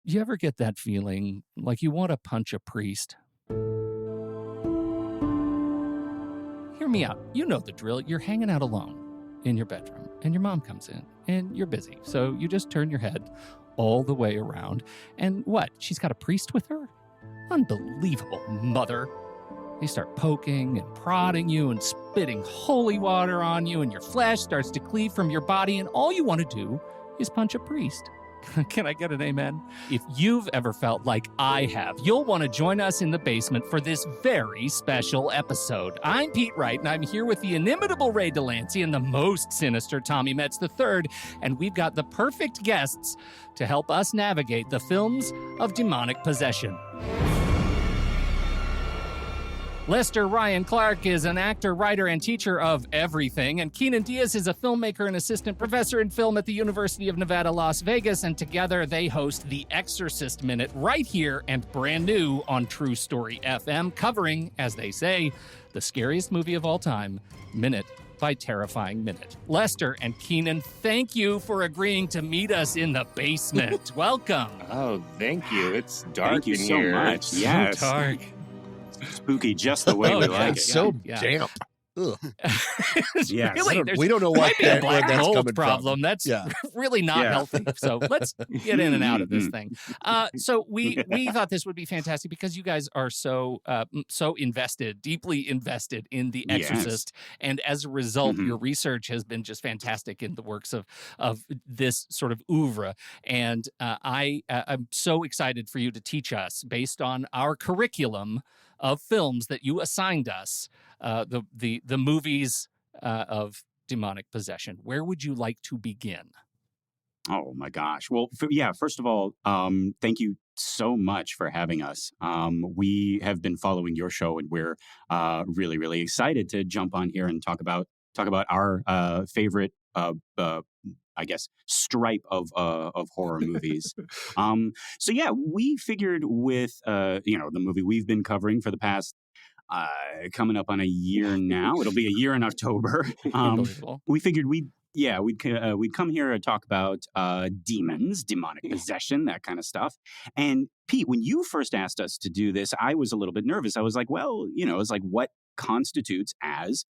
You ever get that feeling like you want to punch a priest? Hear me out. You know the drill. You're hanging out alone in your bedroom, and your mom comes in, and you're busy. So you just turn your head all the way around. And what? She's got a priest with her? Unbelievable, mother. They start poking and prodding you and spitting holy water on you, and your flesh starts to cleave from your body, and all you want to do is punch a priest. Can I get an amen? If you've ever felt like I have, you'll want to join us in the basement for this very special episode. I'm Pete Wright, and I'm here with the inimitable Ray Delancey and the most sinister Tommy Metz III, and we've got the perfect guests to help us navigate the films of demonic possession. Lester Ryan Clark is an actor, writer, and teacher of everything, and Kynan Dias is a filmmaker and assistant professor in film at the University of Nevada, Las Vegas, and together they host the Exorcist Minute right here and brand new on TruStory FM, covering, as they say, the scariest movie of all time, minute by terrifying minute. Lester and Kynan, thank you for agreeing to meet us in the basement. Welcome. Oh, thank you. It's dark Thank you in so here. much. Yes. So dark. Spooky just the way we like it. It's so Yeah. damp. Ugh. Yes. Really, We don't know what might be a where black that's mold coming problem. from. That's Yeah. really not Yeah. healthy. So let's get in and out of this thing. So we thought this would be fantastic because you guys are so invested, deeply invested in The Yes. Exorcist, and as a result, Mhm. your research has been just fantastic in the works of this sort of oeuvre. And I'm so excited for you to teach us based on our curriculum of films that you assigned us, the movies of demonic possession. Where would you like to begin? Oh my gosh. Well, first of all, thank you so much for having us. We have been following your show, and we're really, really excited to jump on here and talk about our favorite, I guess, stripe of horror movies. So yeah, we figured with the movie we've been covering for the past coming up on a year now. It'll be a year in October. Unbelievable. We figured we'd come here to talk about demons, demonic possession, that kind of stuff. And Pete, when you first asked us to do this, I was a little bit nervous. I was like, well, it's like, what constitutes as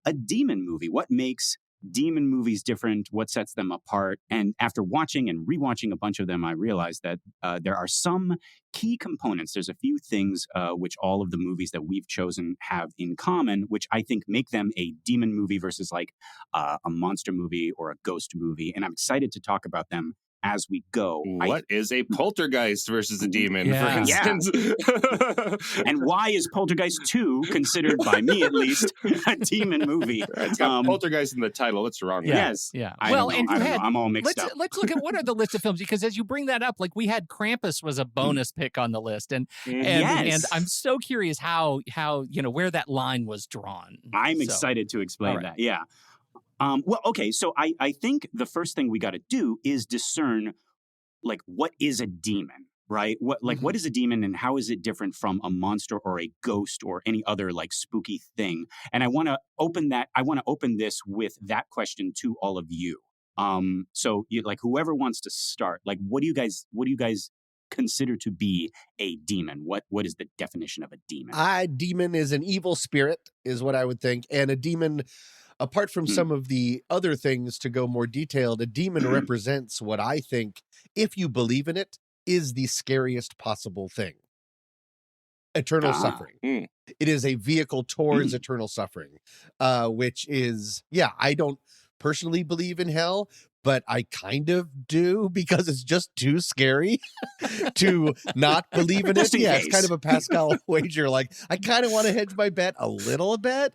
a demon movie? What makes demon movies different? What sets them apart? And after watching and rewatching a bunch of them, I realized that there are some key components. There's a few things which all of the movies that we've chosen have in common, which I think make them a demon movie versus like a monster movie or a ghost movie. And I'm excited to talk about them as we go. What is a poltergeist versus a demon, Yeah. for instance? And why is Poltergeist II considered, by me at least, a demon movie? It's got poltergeist in the title. What's wrong with that? Yes. Yeah. I Well, don't and know. you I don't had. know. I'm all mixed up. Let's look at what are the list of films, because as you bring that up, like we had Krampus was a bonus pick on the list, and Yes. I'm so curious how where that line was drawn. I'm So, excited to explain all right. that. Yeah. Well, okay. So I think the first thing we got to do is discern, like, what is a demon, right? What is a demon, and how is it different from a monster or a ghost or any other like spooky thing? And I want to open this with that question to all of you. So whoever wants to start, like, what do you guys consider to be a demon? What is the definition of a demon? A demon is an evil spirit, is what I would think. And a demon, apart from some of the other things to go more detailed, a demon represents what I think, if you believe in it, is the scariest possible thing. Eternal suffering. It is a vehicle towards eternal suffering, which is, I don't personally believe in hell, but I kind of do because it's just too scary to not believe in it. Just in It's case. kind of a Pascal wager. Like, I kind of want to hedge my bet a little bit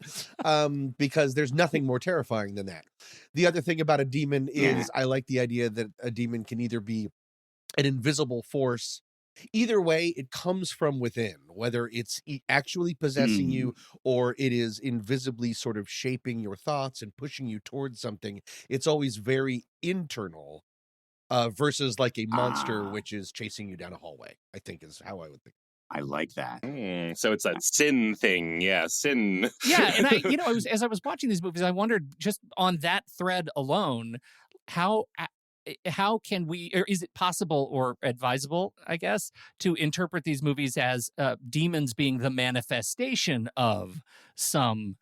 because there's nothing more terrifying than that. The other thing about a demon is I like the idea that a demon can either be an invisible force. Either way, it comes from within, whether it's actually possessing you or it is invisibly sort of shaping your thoughts and pushing you towards something. It's always very internal versus like a monster, which is chasing you down a hallway, I think is how I would think. I like that. So it's that sin thing. Yeah, sin. Yeah, and as I was watching these movies, I wondered just on that thread alone, how how can we, or is it possible or advisable, I guess, to interpret these movies as demons being the manifestation of some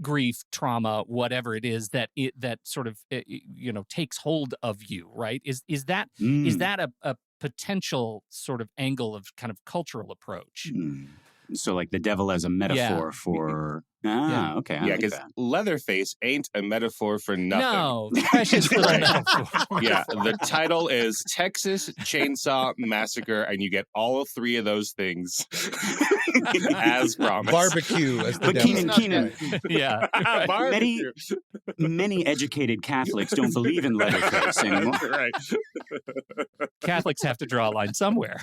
grief, trauma, whatever it is that sort of takes hold of you, right? Is that a potential sort of angle of kind of cultural approach? So like the devil as a metaphor for okay. Yeah, because Leatherface ain't a metaphor for nothing. No, precious little metaphor. Yeah, the title is Texas Chainsaw Massacre, and you get all three of those things as promised. Barbecue, as the but Kynan, yeah, right. many educated Catholics don't believe in Leatherface anymore. Right. Catholics have to draw a line somewhere.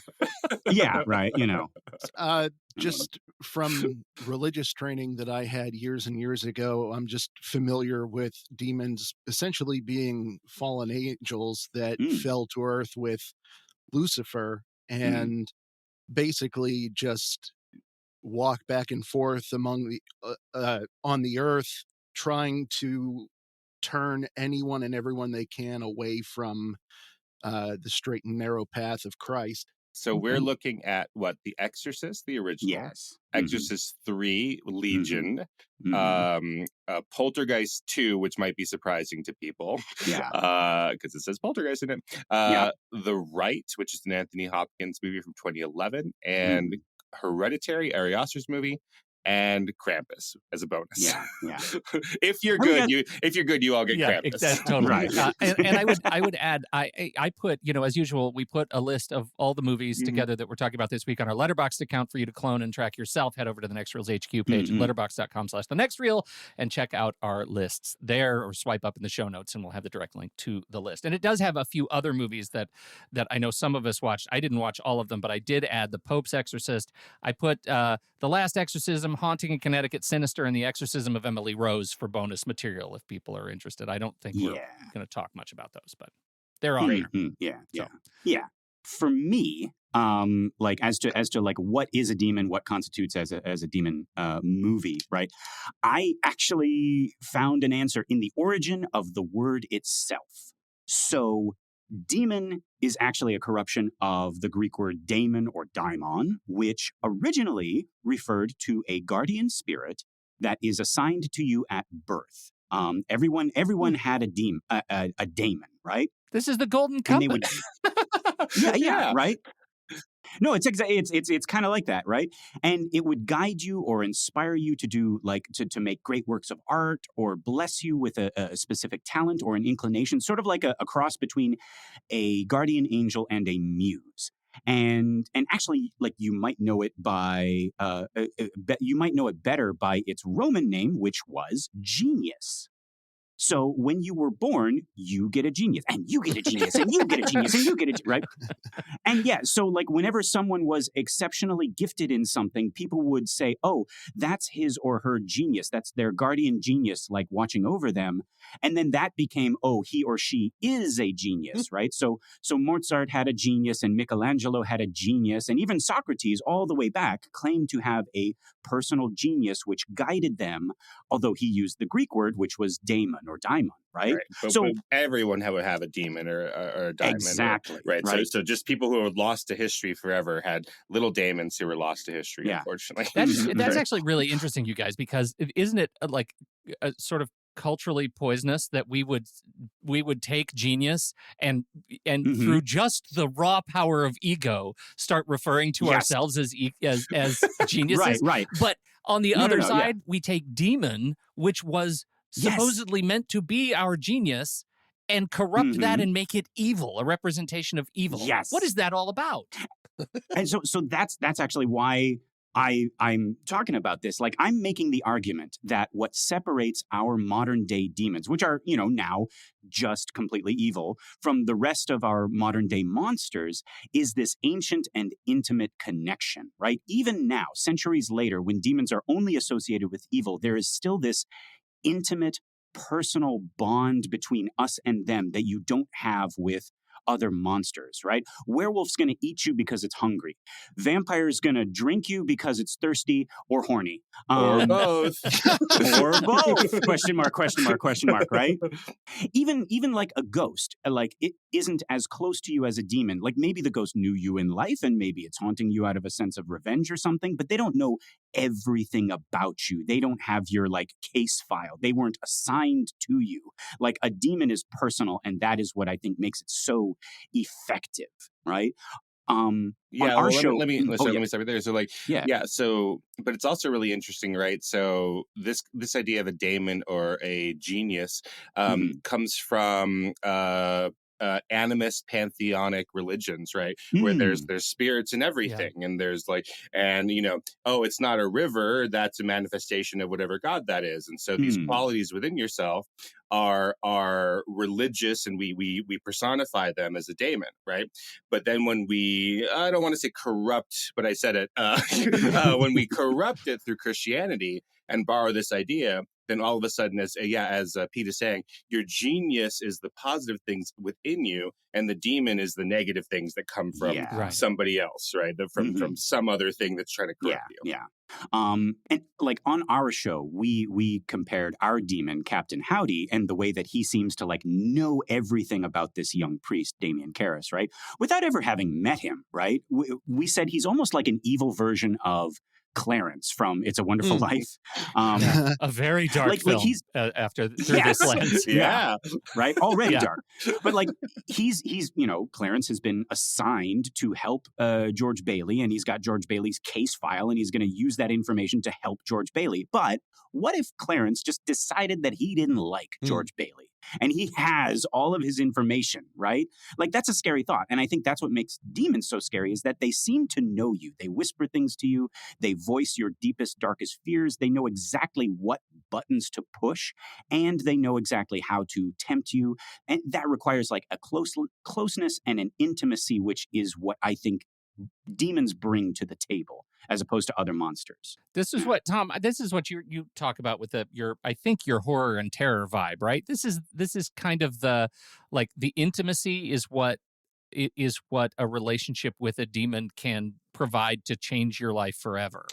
Yeah, right. Just from religious training that I had years and years ago, I'm just familiar with demons essentially being fallen angels that fell to earth with Lucifer and basically just walk back and forth among the on the earth, trying to turn anyone and everyone they can away from the straight and narrow path of Christ. So we're looking at what? The Exorcist, the original. Yes. Exorcist III, Legion. Poltergeist II, which might be surprising to people. Yeah. Because it says Poltergeist in it. The Rite, which is an Anthony Hopkins movie from 2011. And Hereditary, Ari Aster's movie. And Krampus as a bonus. Yeah. If you're good, you all get Krampus. That's totally right. And I would add, I put, as usual, we put a list of all the movies together that we're talking about this week on our Letterboxd account for you to clone and track yourself. Head over to the Next Reel's HQ page at letterboxd.com/thenextreel and check out our lists there, or swipe up in the show notes and we'll have the direct link to the list. And it does have a few other movies that I know some of us watched. I didn't watch all of them, but I did add The Pope's Exorcist. I put The Last Exorcism, Haunting in Connecticut, Sinister, and The Exorcism of Emily Rose for bonus material if people are interested. I don't think we're going to talk much about those, but they're on there. Yeah. For me, as to like what is a demon, what constitutes as a demon movie, right? I actually found an answer in the origin of the word itself. So demon is actually a corruption of the Greek word daemon or daimon, which originally referred to a guardian spirit that is assigned to you at birth. Everyone had a daemon, right? This is the golden compass. Yeah, right. No, it's kind of like that, right? And it would guide you or inspire you to do to make great works of art or bless you with a specific talent or an inclination, sort of like a cross between a guardian angel and a muse. And actually, like you might know it better by its Roman name, which was genius. So when you were born, you get a genius, and you get a genius, and you get a genius, and you get a right? And so like whenever someone was exceptionally gifted in something, people would say, oh, that's his or her genius. That's their guardian genius, like watching over them. And then that became, oh, he or she is a genius, right? So Mozart had a genius, and Michelangelo had a genius, and even Socrates, all the way back, claimed to have a personal genius which guided them, although he used the Greek word, which was daemon or daimon, right? But everyone would have a demon or a daimon. Exactly. Right. So just people who are lost to history forever had little daemons who were lost to history, unfortunately. That's actually really interesting, you guys, because isn't it like a sort of culturally poisonous that we would take genius and through just the raw power of ego start referring to ourselves as geniuses, right? But on the other side, we take demon, which was supposedly meant to be our genius, and corrupt that and make it evil, a representation of evil. Yes. What is that all about? And so that's actually why I'm talking about this. Like, I'm making the argument that what separates our modern day demons, which are, now just completely evil, from the rest of our modern day monsters is this ancient and intimate connection, right? Even now, centuries later, when demons are only associated with evil, there is still this intimate, personal bond between us and them that you don't have with other monsters, right? Werewolf's going to eat you because it's hungry. Vampire's going to drink you because it's thirsty or horny. Or both. Or both. Question mark, right? Even like a ghost, like it isn't as close to you as a demon. Like maybe the ghost knew you in life and maybe it's haunting you out of a sense of revenge or something, but they don't know everything about you. They don't have your like case file. They weren't assigned to you. Like a demon is personal, and that is what I think makes it so effective, right? Yeah, our well, show. let me start right there. So, like, yeah. So, but it's also really interesting, right? So, this idea of a daemon or a genius comes from animist pantheonic religions, right? Where there's spirits in everything, and there's like, and it's not a river, that's a manifestation of whatever god that is, and so these qualities within yourself are religious, and we personify them as a daemon, right? But then when I don't want to say corrupt, but I said it, when we corrupt it through Christianity and borrow this idea, then all of a sudden, as Pete is saying, your genius is the positive things within you, and the demon is the negative things that come from somebody else, right? From some other thing that's trying to corrupt you. Yeah. And like on our show, we compared our demon, Captain Howdy, and the way that he seems to like know everything about this young priest, Damien Karras, right? Without ever having met him, right? We said he's almost like an evil version of Clarence from It's a Wonderful Life. A very dark film he's, through this lens. Yeah. Right? Already dark. But like he's Clarence has been assigned to help George Bailey, and he's got George Bailey's case file, and he's going to use that information to help George Bailey. But what if Clarence just decided that he didn't like George Bailey? And he has all of his information, right? Like, that's a scary thought. And I think that's what makes demons so scary, is that they seem to know you. They whisper things to you. They voice your deepest, darkest fears. They know exactly what buttons to push, and they know exactly how to tempt you. And that requires like a closeness and an intimacy, which is what I think demons bring to the table, as opposed to other monsters. This is what, Tom, you talk about with your horror and terror vibe, right? This is kind of the intimacy is what a relationship with a demon can provide to change your life forever.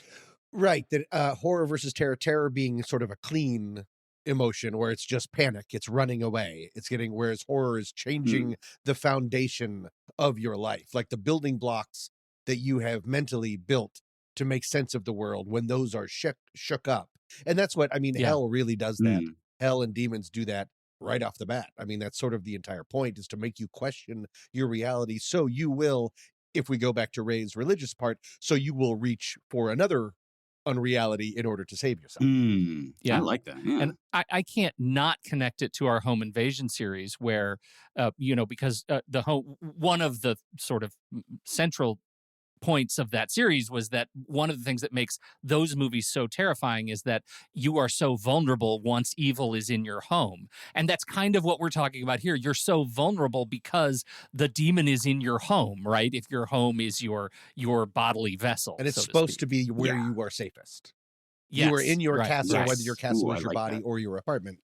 Right. That horror versus terror being sort of a clean emotion where it's just panic, it's running away, whereas horror is changing the foundation of your life, like the building blocks that you have mentally built to make sense of the world. When those are shook up, and that's what hell really does that. Hell and demons do that right off the bat. I mean, that's sort of the entire point, is to make you question your reality, so you will, if we go back to Ray's religious part, so you will reach for another unreality in order to save yourself. I like that. Yeah. And I can't not connect it to our home invasion series, where because one of the sort of central points of that series was that one of the things that makes those movies so terrifying is that you are so vulnerable once evil is in your home. And that's kind of what we're talking about here. You're so vulnerable because the demon is in your home, right? If your home is your bodily vessel. And it's supposed to be where you are safest. Yes, you are in your castle, yes. whether your castle is your body that. or your apartment.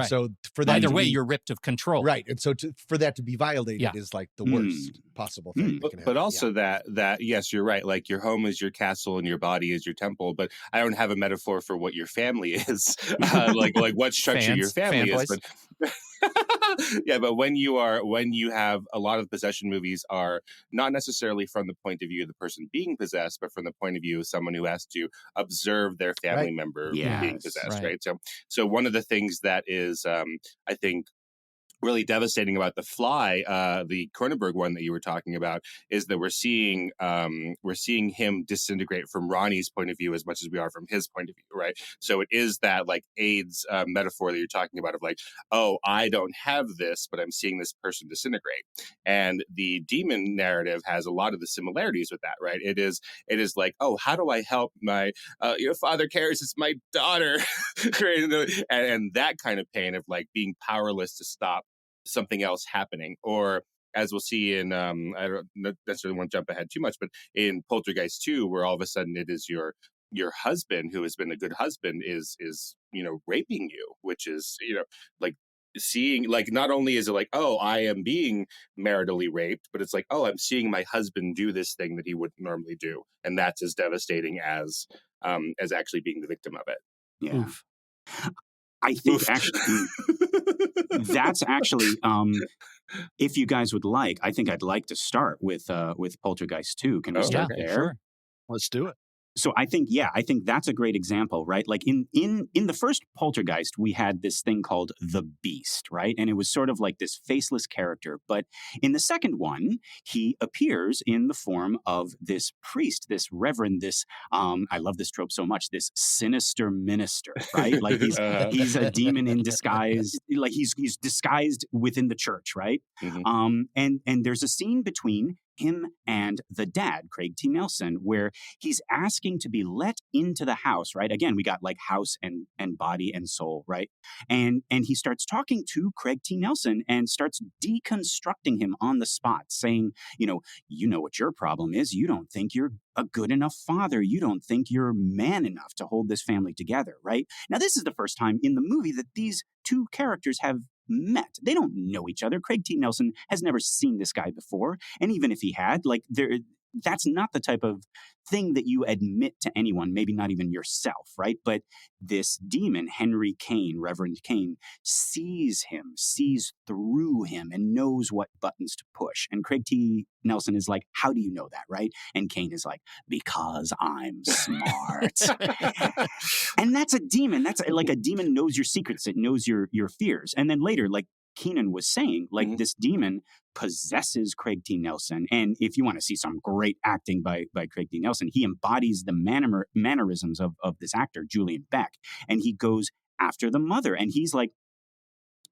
So for that, either way, you're ripped of control. Right. And so for that to be violated is like the worst possible thing that can happen. But also that, yes, you're right. Like, your home is your castle and your body is your temple. But I don't have a metaphor for what your family is, like what structure your family is. But yeah, but when you have a lot of possession movies are not necessarily from the point of view of the person being possessed, but from the point of view of someone who has to observe their family member being possessed, right? So one of the things that is, I think, really devastating about The Fly, the Cronenberg one that you were talking about, is that we're seeing him disintegrate from Ronnie's point of view as much as we are from his point of view, right? So it is that like AIDS metaphor that you're talking about of like, oh, I don't have this, but I'm seeing this person disintegrate. And the demon narrative has a lot of the similarities with that, right? It is like, oh, how do I help my your father cares, it's my daughter, and that kind of pain of like being powerless to stop something else happening. Or as we'll see in I don't necessarily want to jump ahead too much, but in Poltergeist II, where all of a sudden it is your husband, who has been a good husband, is raping you, which is like seeing, like, not only is it like, oh, I am being maritally raped, but it's like, oh, I'm seeing my husband do this thing that he wouldn't normally do, and that's as devastating as actually being the victim of it. Yeah. Oof. I think actually that's actually if you guys would like, I think I'd like to start with Poltergeist II. Can we start there? Sure. Let's do it. So I think that's a great example, right? Like in the first Poltergeist, we had this thing called the Beast, right? And it was sort of like this faceless character. But in the second one, he appears in the form of this priest, this reverend, this I love this trope so much, this sinister minister, right? Like he's a demon in disguise, like he's disguised within the church, right? Mm-hmm. And there's a scene between him and the dad, Craig T. Nelson, where he's asking to be let into the house, right? Again, we got like house and body and soul, right? And he starts talking to Craig T. Nelson and starts deconstructing him on the spot, saying, you know what your problem is. You don't think you're a good enough father. You don't think you're man enough to hold this family together, right? Now, this is the first time in the movie that these two characters have met. They don't know each other. Craig T. Nelson has never seen this guy before. And even if he had, like, that's not the type of thing that you admit to anyone, maybe not even yourself, right? But this demon, Henry Kane, Reverend Kane, sees him, sees through him, and knows what buttons to push. And Craig T. Nelson is like, how do you know that, right? And Kane is like, because I'm smart. And that's a demon. That's like a demon knows your secrets. It knows your fears. And then later, like Kynan was saying, like this demon possesses Craig T. Nelson. And if you want to see some great acting by Craig T. Nelson, he embodies the mannerisms of this actor, Julian Beck. And he goes after the mother. And he's like,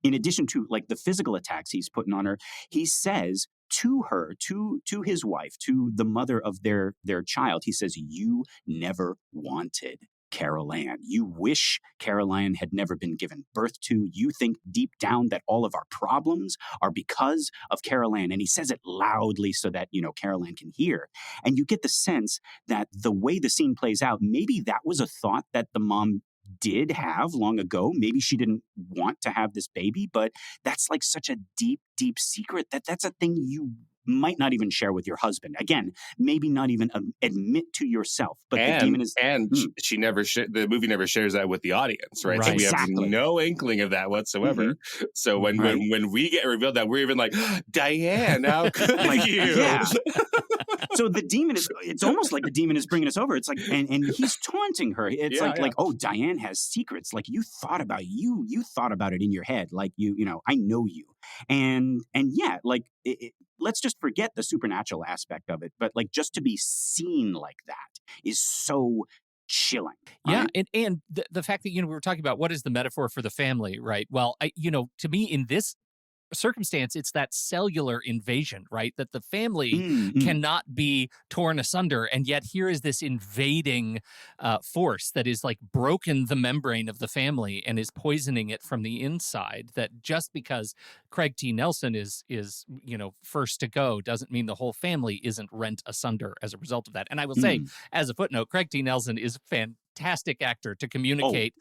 in addition to like the physical attacks he's putting on her, he says to her, to his wife, to the mother of their child, he says, you never wanted Carol Ann. You wish Carol Ann had never been given birth to. You think deep down that all of our problems are because of Carol Ann. And he says it loudly so that, Carol Ann can hear. And you get the sense that the way the scene plays out, maybe that was a thought that the mom did have long ago. Maybe she didn't want to have this baby, but that's like such a deep, deep secret that's a thing you might not even share with your husband. Again, maybe not even admit to yourself. But the demon is, she never. The movie never shares that with the audience, right? So we Exactly. have no inkling of that whatsoever. So when we get revealed that, we're even like, Diane, how could you? Yeah. So the demon it's almost like the demon is bringing us over. It's like, and he's taunting her. It's like, oh, Diane has secrets. Like you thought about it in your head. Like I know you. And yeah, like let's just forget the supernatural aspect of it. But like just to be seen like that is so chilling. Yeah. Right? And the fact that, we were talking about what is the metaphor for the family, right? Well, to me in this circumstance, it's that cellular invasion, right? That the family cannot be torn asunder. And yet here is this invading force that is like broken the membrane of the family and is poisoning it from the inside. That just because Craig T. Nelson is first to go doesn't mean the whole family isn't rent asunder as a result of that. And I will say, as a footnote, Craig T. Nelson is fantastic actor to communicate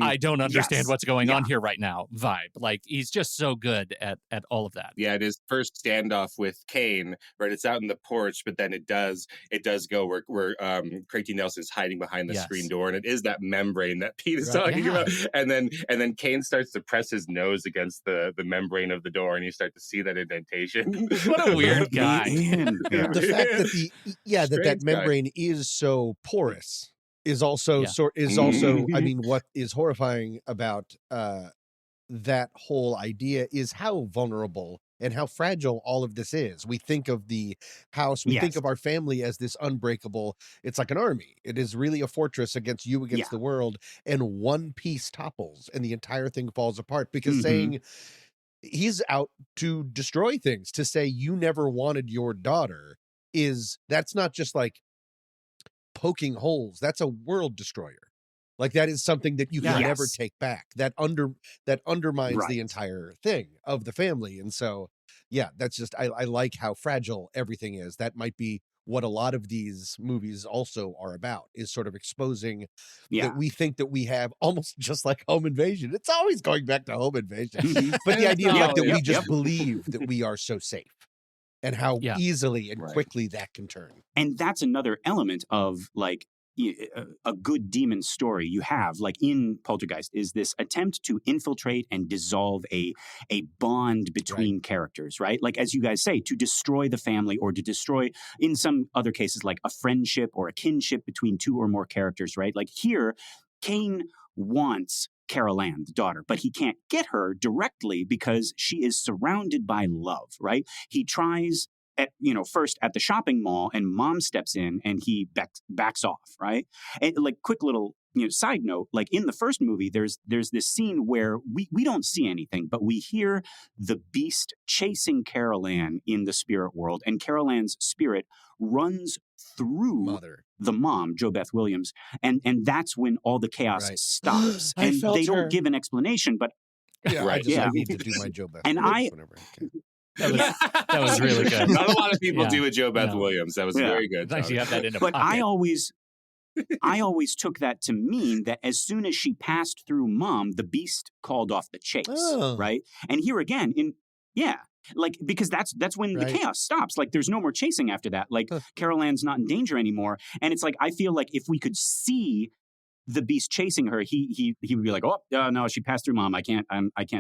I don't understand what's going on here right now vibe. Like he's just so good at all of that. Yeah, it is first standoff with Kane, right? It's out in the porch, but then it does go where Craig T. Nelson's hiding behind the screen door, and it is that membrane that Pete is talking about. And then Kane starts to press his nose against the membrane of the door, and you start to see that indentation. What a weird guy. The fact that membrane is so porous is also I mean, what is horrifying about that whole idea is how vulnerable and how fragile all of this is. We think of the house, we think of our family as this unbreakable, it's like an army. It is really a fortress against the world, and one piece topples and the entire thing falls apart because saying he's out to destroy things, to say you never wanted your daughter that's not just like poking holes. That's a world destroyer. Like that is something that you can never take back. That undermines the entire thing of the family. And so yeah, that's just I like how fragile everything is. That might be what a lot of these movies also are about, is sort of exposing that we think that we have, almost just like home invasion. It's always going back to home invasion. But the idea like that we just believe that we are so safe, and how easily and quickly that can turn. And that's another element of like a good demon story you have, like in Poltergeist, is this attempt to infiltrate and dissolve a bond between characters, right? Like, as you guys say, to destroy the family, or to destroy, in some other cases, like a friendship or a kinship between two or more characters, right? Like here, Cain wants Carol Ann, the daughter, but he can't get her directly because she is surrounded by love, right? He tries first at the shopping mall, and mom steps in and he backs off, right? And like, quick little side note, like in the first movie, there's this scene where we don't see anything, but we hear the beast chasing Carol Ann in the spirit world, and Carol Ann's spirit runs through the mom, Jo Beth Williams, and that's when all the chaos stops. And they don't give an explanation, but I need to do my Jo Beth and Williams whenever I can. That was really good. Not a lot of people do a Jo Beth Williams. That was very good. Nice, you have that in a But pocket. I always took that to mean that as soon as she passed through mom, the beast called off the chase, right? And here again, because that's when the chaos stops. Like, there's no more chasing after that. Like, Carol Ann's not in danger anymore. And it's like, I feel like if we could see the beast chasing her, he would be like, oh no, she passed through mom. I can't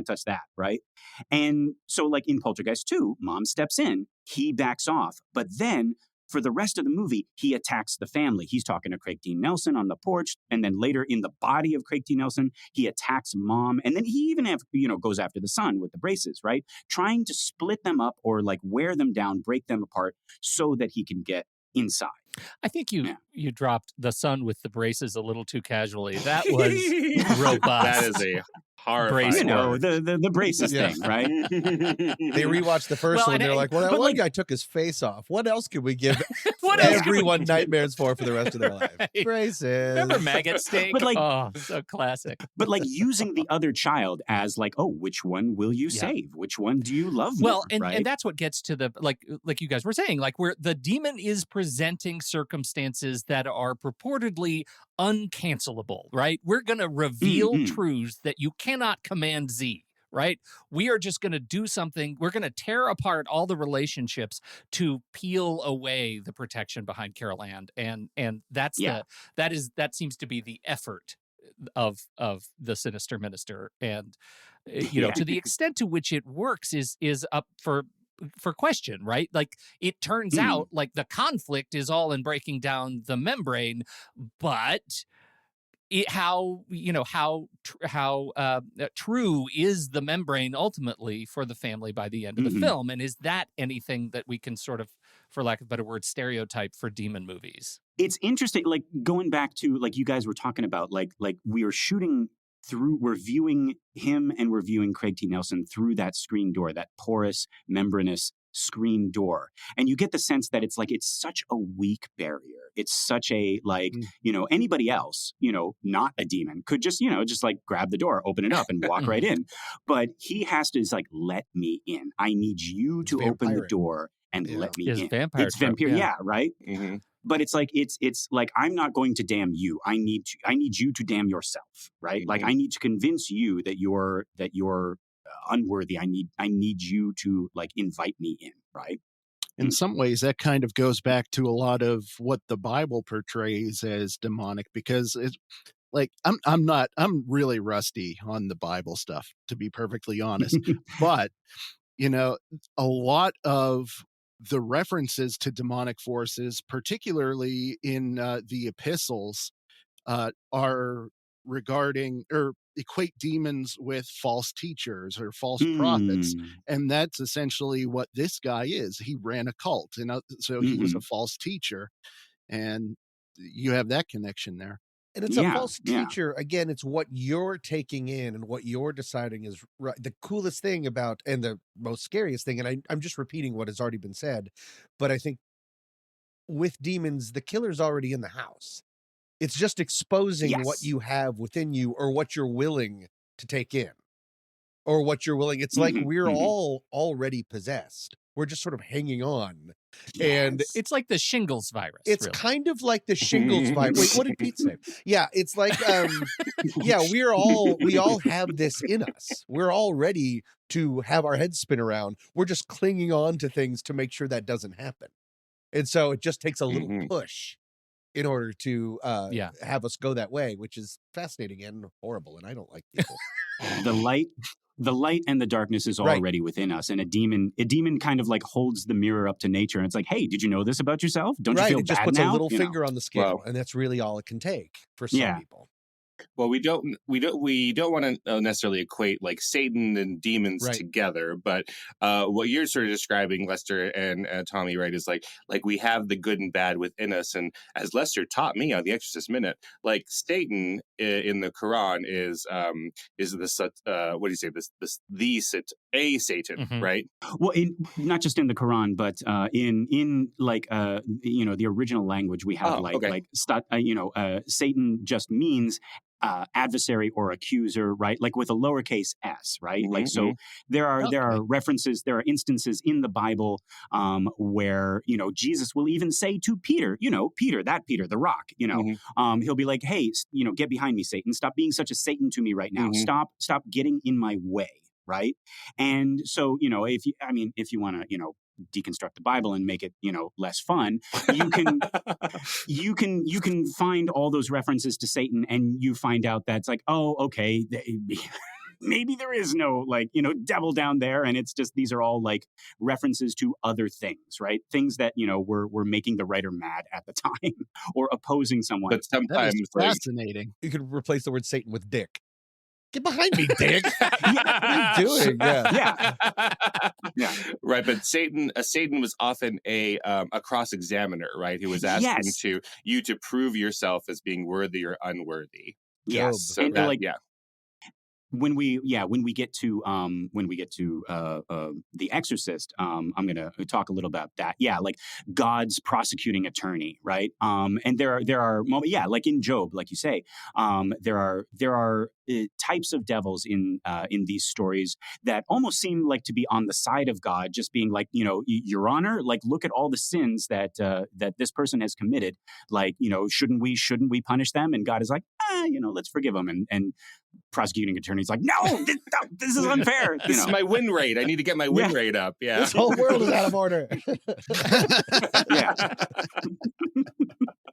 touch that, right? And so, like in Poltergeist 2, mom steps in, he backs off, but then for the rest of the movie, he attacks the family. He's talking to Craig T. Nelson on the porch, and then later in the body of Craig T. Nelson, he attacks mom, and then he even goes after the son with the braces, right? Trying to split them up or like wear them down, break them apart, so that he can get inside. I think you dropped the son with the braces a little too casually. That was robust. That is a horrifying. The braces thing, right? They rewatched the first one, and they're like, well, that one guy took his face off. What else can we give everyone nightmares for the rest of their life? Braces. Remember maggot steak? But so classic. But like using the other child as like, oh, which one will you save? Which one do you love more? And that's what gets to the, like you guys were saying, like, where the demon is presenting circumstances that are purportedly uncancelable, right? We're going to reveal truths that you cannot command Z, right? We are just going to do something. We're going to tear apart all the relationships to peel away the protection behind Carol Ann, and that seems to be the effort of the Sinister Minister, and to the extent to which it works is up for question, right? Like, it turns out like the conflict is all in breaking down the membrane, but how true is the membrane ultimately for the family by the end of the film, and is that anything that we can sort of, for lack of a better word, stereotype for demon movies? It's interesting, like going back to like you guys were talking about, like we are shooting through, we're viewing him and we're viewing Craig T. Nelson through that screen door, that porous, membranous screen door. And you get the sense that it's such a weak barrier. It's such a, like, anybody else, not a demon could just like grab the door, open it up and walk right in. But he has to, like, let me in. I need you to open the door and let me in. It's vampire, right? Mm-hmm. But it's like I'm not going to damn you. I need you to damn yourself, right? Mm-hmm. Like, I need to convince you that you're unworthy. I need you to, like, invite me in, right? In some ways, that kind of goes back to a lot of what the Bible portrays as demonic, because it's like I'm really rusty on the Bible stuff, to be perfectly honest. But a lot of the references to demonic forces, particularly in the epistles, are regarding or equate demons with false teachers or false prophets. And that's essentially what this guy is. He ran a cult, and so he was a false teacher, and you have that connection there. And it's a false teacher. Again, it's what you're taking in and what you're deciding is right. The coolest thing about, and the most scariest thing, and I'm just repeating what has already been said, but I think with demons, the killer's already in the house. It's just exposing what you have within you or what you're willing to take in or what you're willing. It's like we're all already possessed. We're just sort of hanging on. Yes. And it's like the shingles virus. It's really. kind of like the shingles virus. Wait, what did Pete say? Yeah, it's like, yeah, we all have this in us. We're all ready to have our heads spin around. We're just clinging on to things to make sure that doesn't happen. And so it just takes a little push in order to have us go that way, which is fascinating and horrible. And I don't like people. The light and the darkness is already within us, and a demon kind of like holds the mirror up to nature, and it's like, hey, did you know this about yourself? Don't you feel it just bad puts now? a little finger on the scale, and that's really all it can take for some people. Well, we don't want to necessarily equate like Satan and demons together, but what you're sort of describing, Lester and Tommy, right, is like we have the good and bad within us, and as Lester taught me on the Exorcist Minute, like Satan in the Quran is the what do you say, a Satan, right? Well, not just in the Quran, but in like the original language, we have Satan just means adversary or accuser, right? Like with a lowercase s, right? Like, so there are references, there are instances in the Bible where, Jesus will even say to Peter, Peter, the rock, he'll be like, hey, get behind me, Satan. Stop being such a Satan to me right now. Stop getting in my way. Right. And so, if you want to, deconstruct the Bible and make it, less fun, you can find all those references to Satan, and you find out that's like, oh, okay, maybe there is no devil down there, and it's just these are all like references to other things, right? Things that were making the writer mad at the time or opposing someone. But sometimes fascinating. You could replace the word Satan with dick. Get behind me, dick. What are you doing? Yeah. Right, but Satan was often a cross-examiner, right? Who was asking you to prove yourself as being worthy or unworthy. Yes. So and that, when we get to The Exorcist, I'm going to talk a little about that. Yeah, like God's prosecuting attorney, right? And there are moments, like in Job, like you say, there are types of devils in these stories that almost seem like to be on the side of God, just being like, Your Honor, like look at all the sins that this person has committed. Like, shouldn't we punish them? And God is like, let's forgive them. And prosecuting attorney's like, no, this is unfair. This is my win rate. I need to get my win rate up. Yeah, this whole world is out of order. Yeah.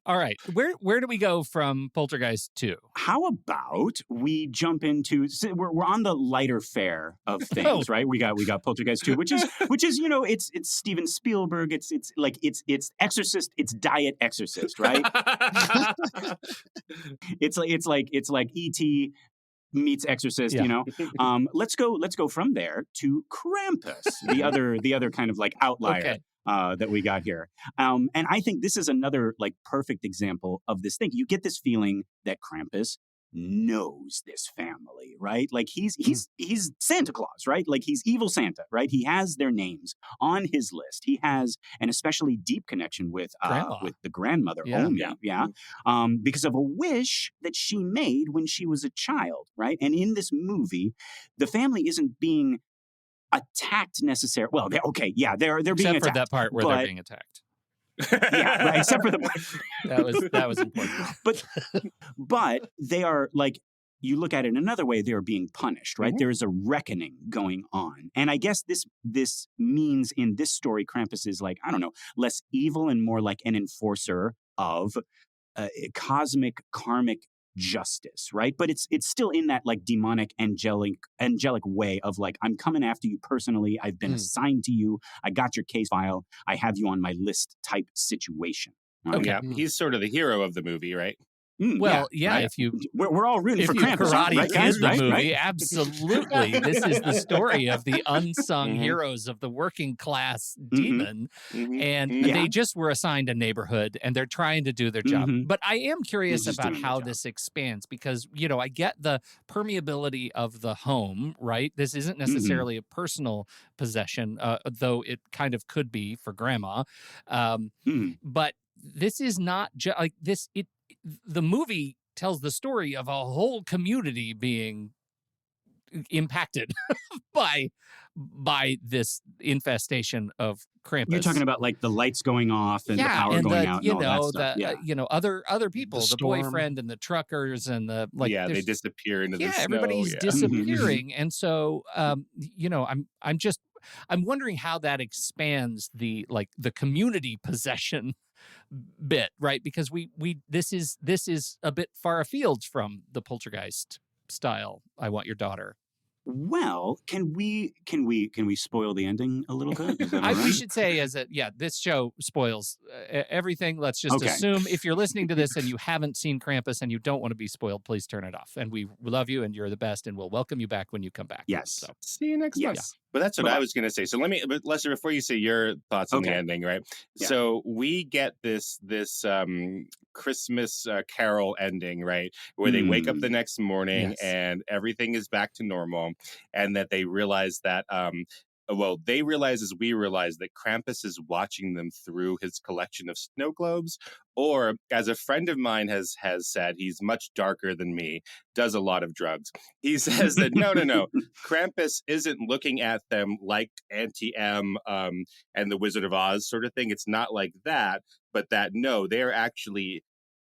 All right, where do we go from Poltergeist 2? How about we jump into? We're on the lighter fare of things, right? We got Poltergeist 2, which is it's Steven Spielberg. It's Exorcist. It's Diet Exorcist, right? It's like E.T. meets Exorcist, Let's go from there to Krampus, the other kind of like outlier. Okay. That we got here. And I think this is another like perfect example of this thing. You get this feeling that Krampus knows this family, right? Like he's Santa Claus, right? Like he's evil Santa, right? He has their names on his list. He has an especially deep connection with the grandmother, Omi, because of a wish that she made when she was a child, right? And in this movie, the family isn't being attacked necessarily. Well, they're being except attacked. For that part where they're being attacked. Yeah, right. Except for the that was important. But they are like, you look at it another way, they are being punished, right? There is a reckoning going on, and I guess this means in this story, Krampus is like, I don't know, less evil and more like an enforcer of cosmic karmic justice, right? But it's still in that like demonic angelic way of like, I'm coming after you personally. I've been assigned to you. I got your case file. I have you on my list type situation. Right? Okay. Yeah, he's sort of the hero of the movie, right? Well, right? If we're all rooting for Krampus, karate right, is the movie, absolutely. This is the story of the unsung heroes of the working class demon, and they just were assigned a neighborhood, and they're trying to do their job. But I am curious about how this expands, because I get the permeability of the home, right? This isn't necessarily a personal possession, though it kind of could be for grandma. But this is not just like this. The movie tells the story of a whole community being impacted by this infestation of Krampus. You're talking about like the lights going off and the power going out and all that stuff. Other people, the boyfriend and the truckers and the they disappear into the snow. Everybody's disappearing, and so I'm wondering how that expands the community possession bit, right? Because this is a bit far afield from the Poltergeist style. I want your daughter. Well, can we spoil the ending a little bit? Is that all right? We should say this show spoils everything. Let's just assume if you're listening to this and you haven't seen Krampus and you don't want to be spoiled, please turn it off. And we love you and you're the best and we'll welcome you back when you come back. Yes. So see you next month. But that's what I was going to say. So Lester, before you say your thoughts on the ending, right? Yeah. So we get this Christmas carol ending, right? Where they wake up the next morning and everything is back to normal, and that they realize that they realize as we realize that Krampus is watching them through his collection of snow globes, or as a friend of mine has said, he's much darker than me, does a lot of drugs. He says that no, Krampus isn't looking at them like Auntie M and the Wizard of Oz sort of thing. It's not like that, but that they're actually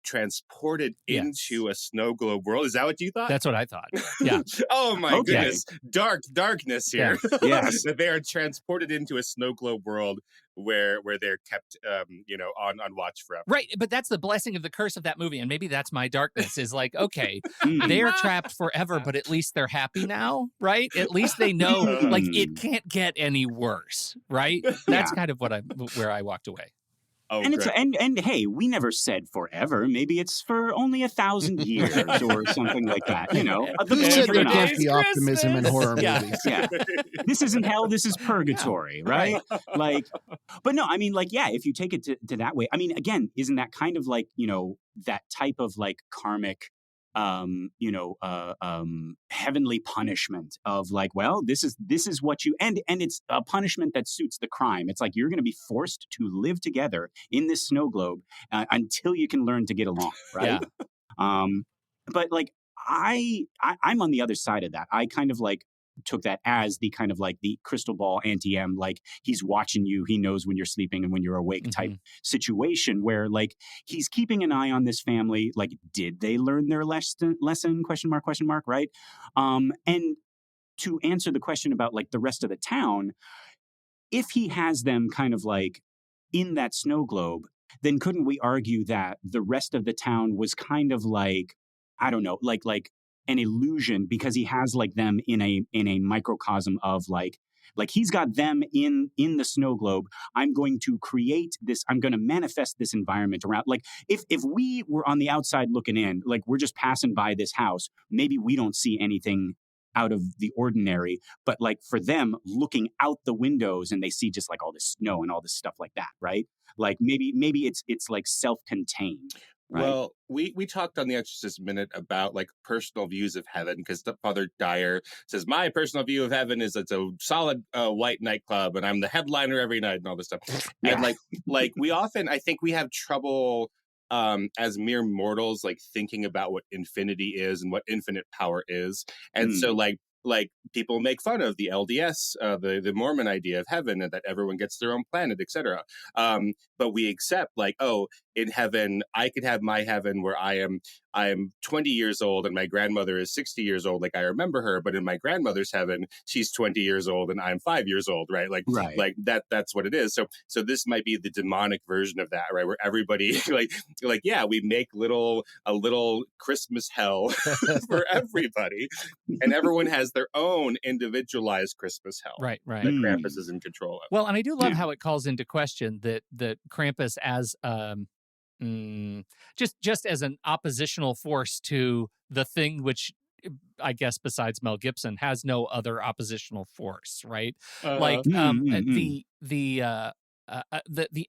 transported into a snow globe world. Is that what you thought? That's what I thought. Yeah. Oh my goodness. Darkness here. Yeah. Yes. That they are transported into a snow globe world where they're kept on watch forever. Right. But that's the blessing of the curse of that movie. And maybe that's my darkness is like, okay, they're trapped forever, but at least they're happy now, right? At least they know like it can't get any worse, right? That's kind of where I walked away. Oh, and it's and hey, we never said forever. Maybe it's for only 1,000 years or something like that. There can't be optimism in horror movies. Yeah. This isn't hell. This is purgatory, right? But no, I mean, if you take it to that way, I mean, again, isn't that kind of like that type of like karmic heavenly punishment of like, well, this is what you, and it's a punishment that suits the crime. It's like, you're going to be forced to live together in this snow globe until you can learn to get along. Right. Yeah. But like, I'm on the other side of that. I kind of like took that as the kind of like the crystal ball Auntie-M, like he's watching you, he knows when you're sleeping and when you're awake type situation where like he's keeping an eye on this family. Like, did they learn their lesson? Question mark, right? And to answer the question about like the rest of the town, if he has them kind of like in that snow globe, then couldn't we argue that the rest of the town was kind of like, I don't know, like an illusion, because he has like them in a microcosm of like he's got them in the snow globe. I'm going to create this, I'm going to manifest this environment around. Like if we were on the outside looking in, like we're just passing by this house, maybe we don't see anything out of the ordinary, but like for them looking out the windows and they see just like all this snow and all this stuff like that, right? Like maybe it's like self-contained. Right. Well, we talked on the Exorcist Minute about like personal views of heaven, because Father Dyer says my personal view of heaven is it's a solid white nightclub and I'm the headliner every night and all this stuff. Yeah. And like we often, I think we have trouble as mere mortals, like thinking about what infinity is and what infinite power is. And so like people make fun of the LDS, the Mormon idea of heaven, and that everyone gets their own planet, etc. But we accept like, oh, in heaven, I could have my heaven where I am 20 years old and my grandmother is 60 years old. Like I remember her, but in my grandmother's heaven, she's 20 years old and I'm 5 years old, right? Like that's what it is. So this might be the demonic version of that, right? Where everybody we make a little Christmas hell for everybody, and everyone has their own individualized Christmas hell. Right. That Krampus is in control of. Well, and I do love how it calls into question that Krampus as just as an oppositional force to the thing which, I guess, besides Mel Gibson, has no other oppositional force, right? The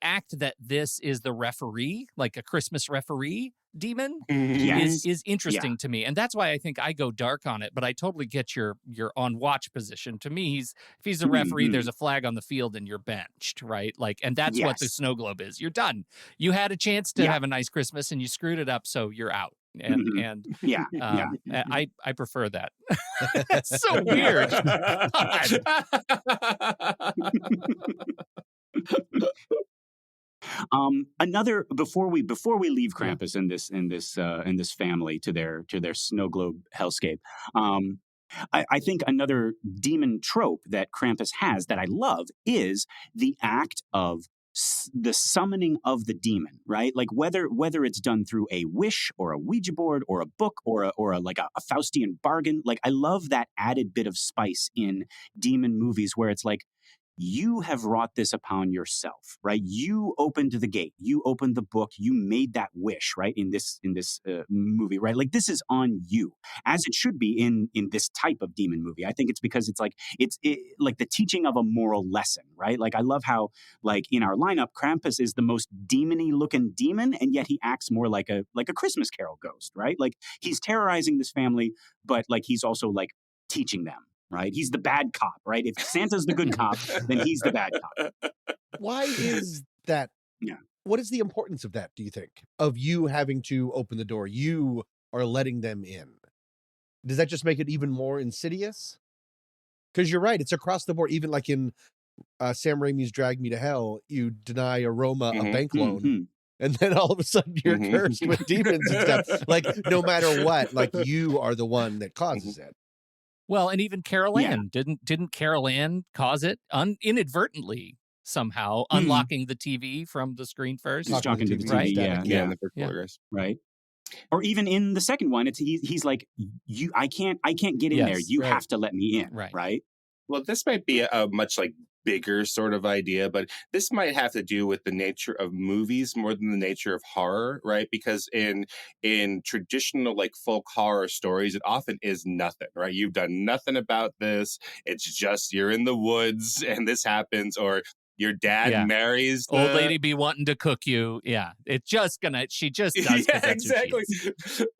act that this is the referee, like a Christmas referee demon, is interesting to me, and that's why I think I go dark on it. But I totally get your on watch position. To me, if he's a referee, there's a flag on the field and you're benched, right? Like, and that's what the snow globe is. You're done. You had a chance to have a nice Christmas and you screwed it up, so you're out. and yeah. I prefer that. That's so weird. Another before we leave Krampus in this family to their snow globe hellscape. I think another demon trope that Krampus has that I love is the act of the summoning of the demon, right? Like whether it's done through a wish or a Ouija board or a book or a like a Faustian bargain. Like I love that added bit of spice in demon movies where it's like, you have wrought this upon yourself, right? You opened the gate, you opened the book, you made that wish, right? In this movie, right? Like this is on you, as it should be in this type of demon movie. I think it's because it's like like the teaching of a moral lesson, right? Like I love how like in our lineup, Krampus is the most demon-y looking demon, and yet he acts more like a Christmas Carol ghost, right? Like he's terrorizing this family, but like he's also like teaching them. Right? He's the bad cop, right? If Santa's the good cop, then he's the bad cop. Why is that? Yeah. What is the importance of that, do you think? Of you having to open the door? You are letting them in. Does that just make it even more insidious? Because you're right. It's across the board. Even like in Sam Raimi's Drag Me to Hell, you deny a Roma a bank loan. And then all of a sudden you're cursed with demons and stuff. Like no matter what, like you are the one that causes it. Well, and even Carol Ann, didn't Carol Ann cause it inadvertently somehow, unlocking the TV from the screen first? He's talking to the TV, right? Yeah, in the first quarters. Right. Or even in the second one, he's like, I can't get in there. You have to let me in, right? Well, this might be a much like bigger sort of idea, but this might have to do with the nature of movies more than the nature of horror, right? Because in traditional like folk horror stories, it often is nothing, right? You've done nothing about this. It's just you're in the woods and this happens, or your dad marries old lady be wanting to cook you. Yeah. She just does. Yeah, exactly.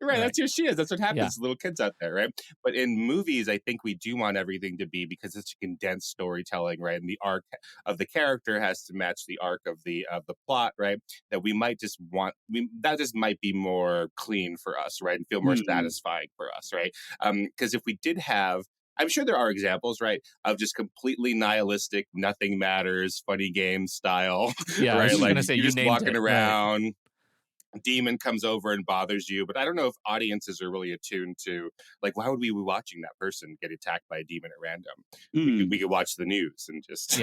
Right. That's who she is. That's what happens to little kids out there. Right. But in movies, I think we do want everything to be, because it's condensed storytelling, right? And the arc of the character has to match the arc of the plot, right? That we might just that just might be more clean for us, right? And feel more satisfying for us, right? Because if we did have, I'm sure there are examples, right, of just completely nihilistic, nothing matters, funny game style. Yeah, right? Like you're just walking around, demon comes over and bothers you. But I don't know if audiences are really attuned to, like, why would we be watching that person get attacked by a demon at random? We could watch the news and just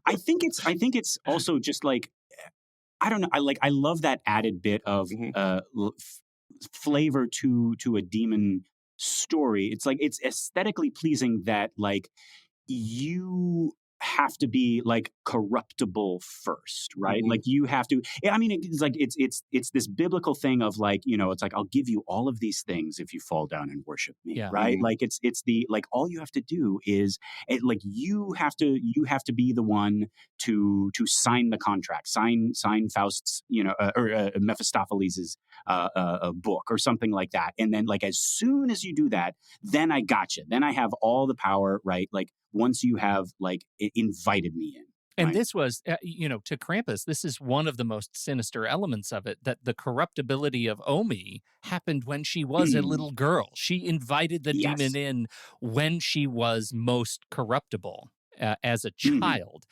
I think it's also just like, I don't know. I love that added bit of flavor to a demon story. It's like it's aesthetically pleasing that like you have to be like corruptible first, right? Like you have to. I mean, it's like it's this biblical thing of like, you know, it's like I'll give you all of these things if you fall down and worship me, right? Like it's the like all you have to do is like you have to be the one to sign the contract, sign Faust's, you know, or Mephistopheles' book or something like that, and then like as soon as you do that, then I gotcha. Then I have all the power, right? Like once you have like invited me in. And this was, to Krampus, this is one of the most sinister elements of it, that the corruptibility of Omi happened when she was a little girl. She invited the demon in when she was most corruptible. As a child,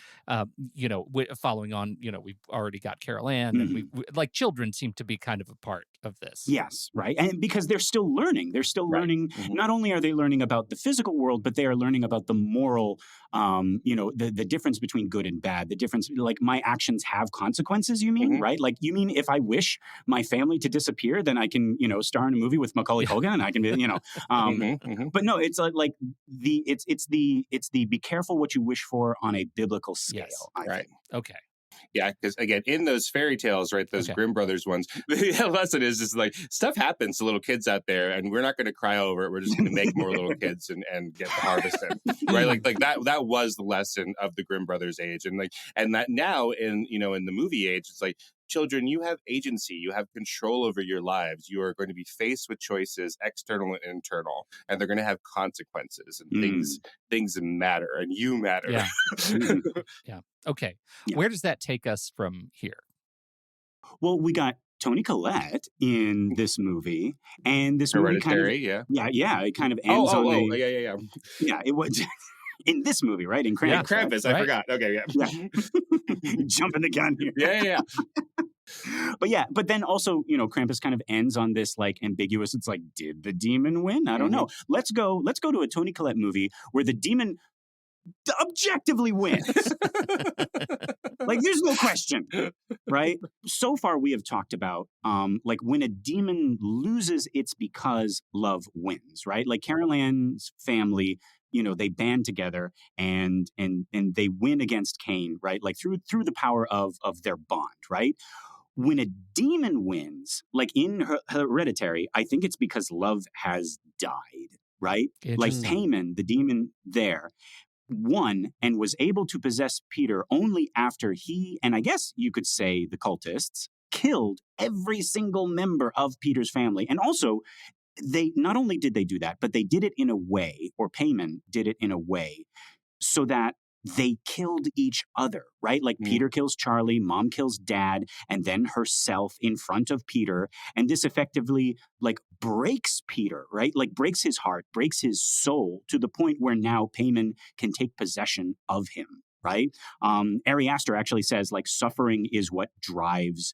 following on, we've already got Carol Ann, and we like children seem to be kind of a part of this. Yes, right. And because they're still learning. They're still learning. Not only are they learning about the physical world, but they are learning about the moral, the difference between good and bad, the difference, like my actions have consequences, you mean, right? Like, you mean if I wish my family to disappear, then I can, star in a movie with Macaulay Culkin and I can be, but no, it's like it's the be careful what you wish for on a biblical scale. Yes. I think. Okay. Yeah, because again, in those fairy tales, right, those Grimm Brothers ones, the lesson is just like stuff happens to little kids out there, and we're not going to cry over it. We're just going to make more little kids and get the harvest in, right? Like that was the lesson of the Grimm Brothers age, and that now in the movie age, it's like, children, you have agency, you have control over your lives. You are going to be faced with choices, external and internal, and they're going to have consequences, and things matter, and you matter. Yeah. Yeah. Okay. Yeah. Where does that take us from here? Well, we got Toni Collette in this movie, and this movie Hereditary, it kind of ends on yeah. Yeah, it was in this movie, right? In Krampus. Yeah, Krampus, right? I forgot. Okay, yeah. Jumping the gun here. Yeah. But then also, Krampus kind of ends on this like ambiguous, it's like, did the demon win? I don't know. Let's go to a Toni Collette movie where the demon objectively wins. Like, there's no question, right? So far, we have talked about like when a demon loses, it's because love wins, right? Like Carol Ann's family, they band together and they win against Cain, right? Like through the power of their bond, right? When a demon wins, like in Hereditary, I think it's because love has died, right? Like Payman, the demon there, won and was able to possess Peter only after he, and I guess you could say the cultists, killed every single member of Peter's family. And also, they not only did they do that, but they did it in a way, or Payman did it in a way, so that they killed each other, right? Like Peter kills Charlie, Mom kills Dad, and then herself in front of Peter. And this effectively like breaks Peter, right? Like breaks his heart, breaks his soul to the point where now Payman can take possession of him, right? Ari Aster actually says like suffering is what drives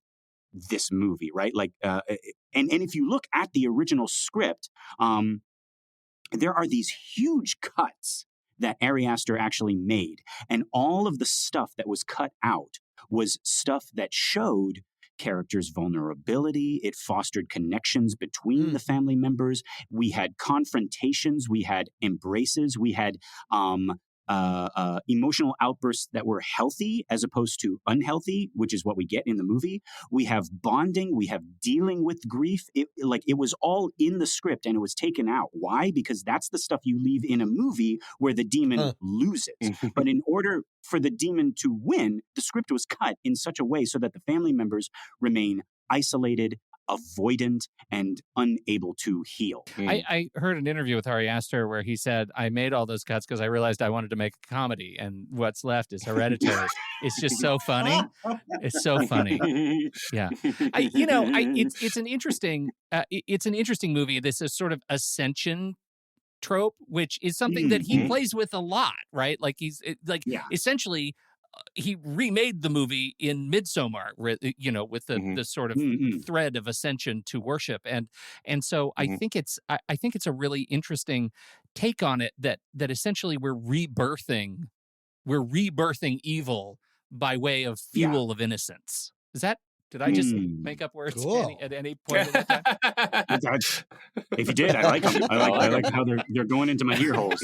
this movie, right? Like, and if you look at the original script, there are these huge cuts that Ari Aster actually made. And all of the stuff that was cut out was stuff that showed characters' vulnerability. It fostered connections between the family members. We had confrontations. We had embraces. We had emotional outbursts that were healthy as opposed to unhealthy, which is what we get in the movie. We have bonding. We have dealing with grief. It was all in the script and it was taken out. Why? Because that's the stuff you leave in a movie where the demon loses. But in order for the demon to win, the script was cut in such a way so that the family members remain isolated, avoidant, and unable to heal. I heard an interview with Ari Aster where he said, I made all those cuts because I realized I wanted to make a comedy, and what's left is Hereditary. It's just so funny. It's so funny. Yeah. It's an interesting movie. This is sort of ascension trope, which is something that he plays with a lot, right? Like essentially he remade the movie in Midsommar, with the sort of thread of ascension to worship, and so I think it's a really interesting take on it that essentially we're rebirthing evil by way of fuel of innocence. Did I just make up words at any point in time? If you did, I like them. I like how they're going into my ear holes.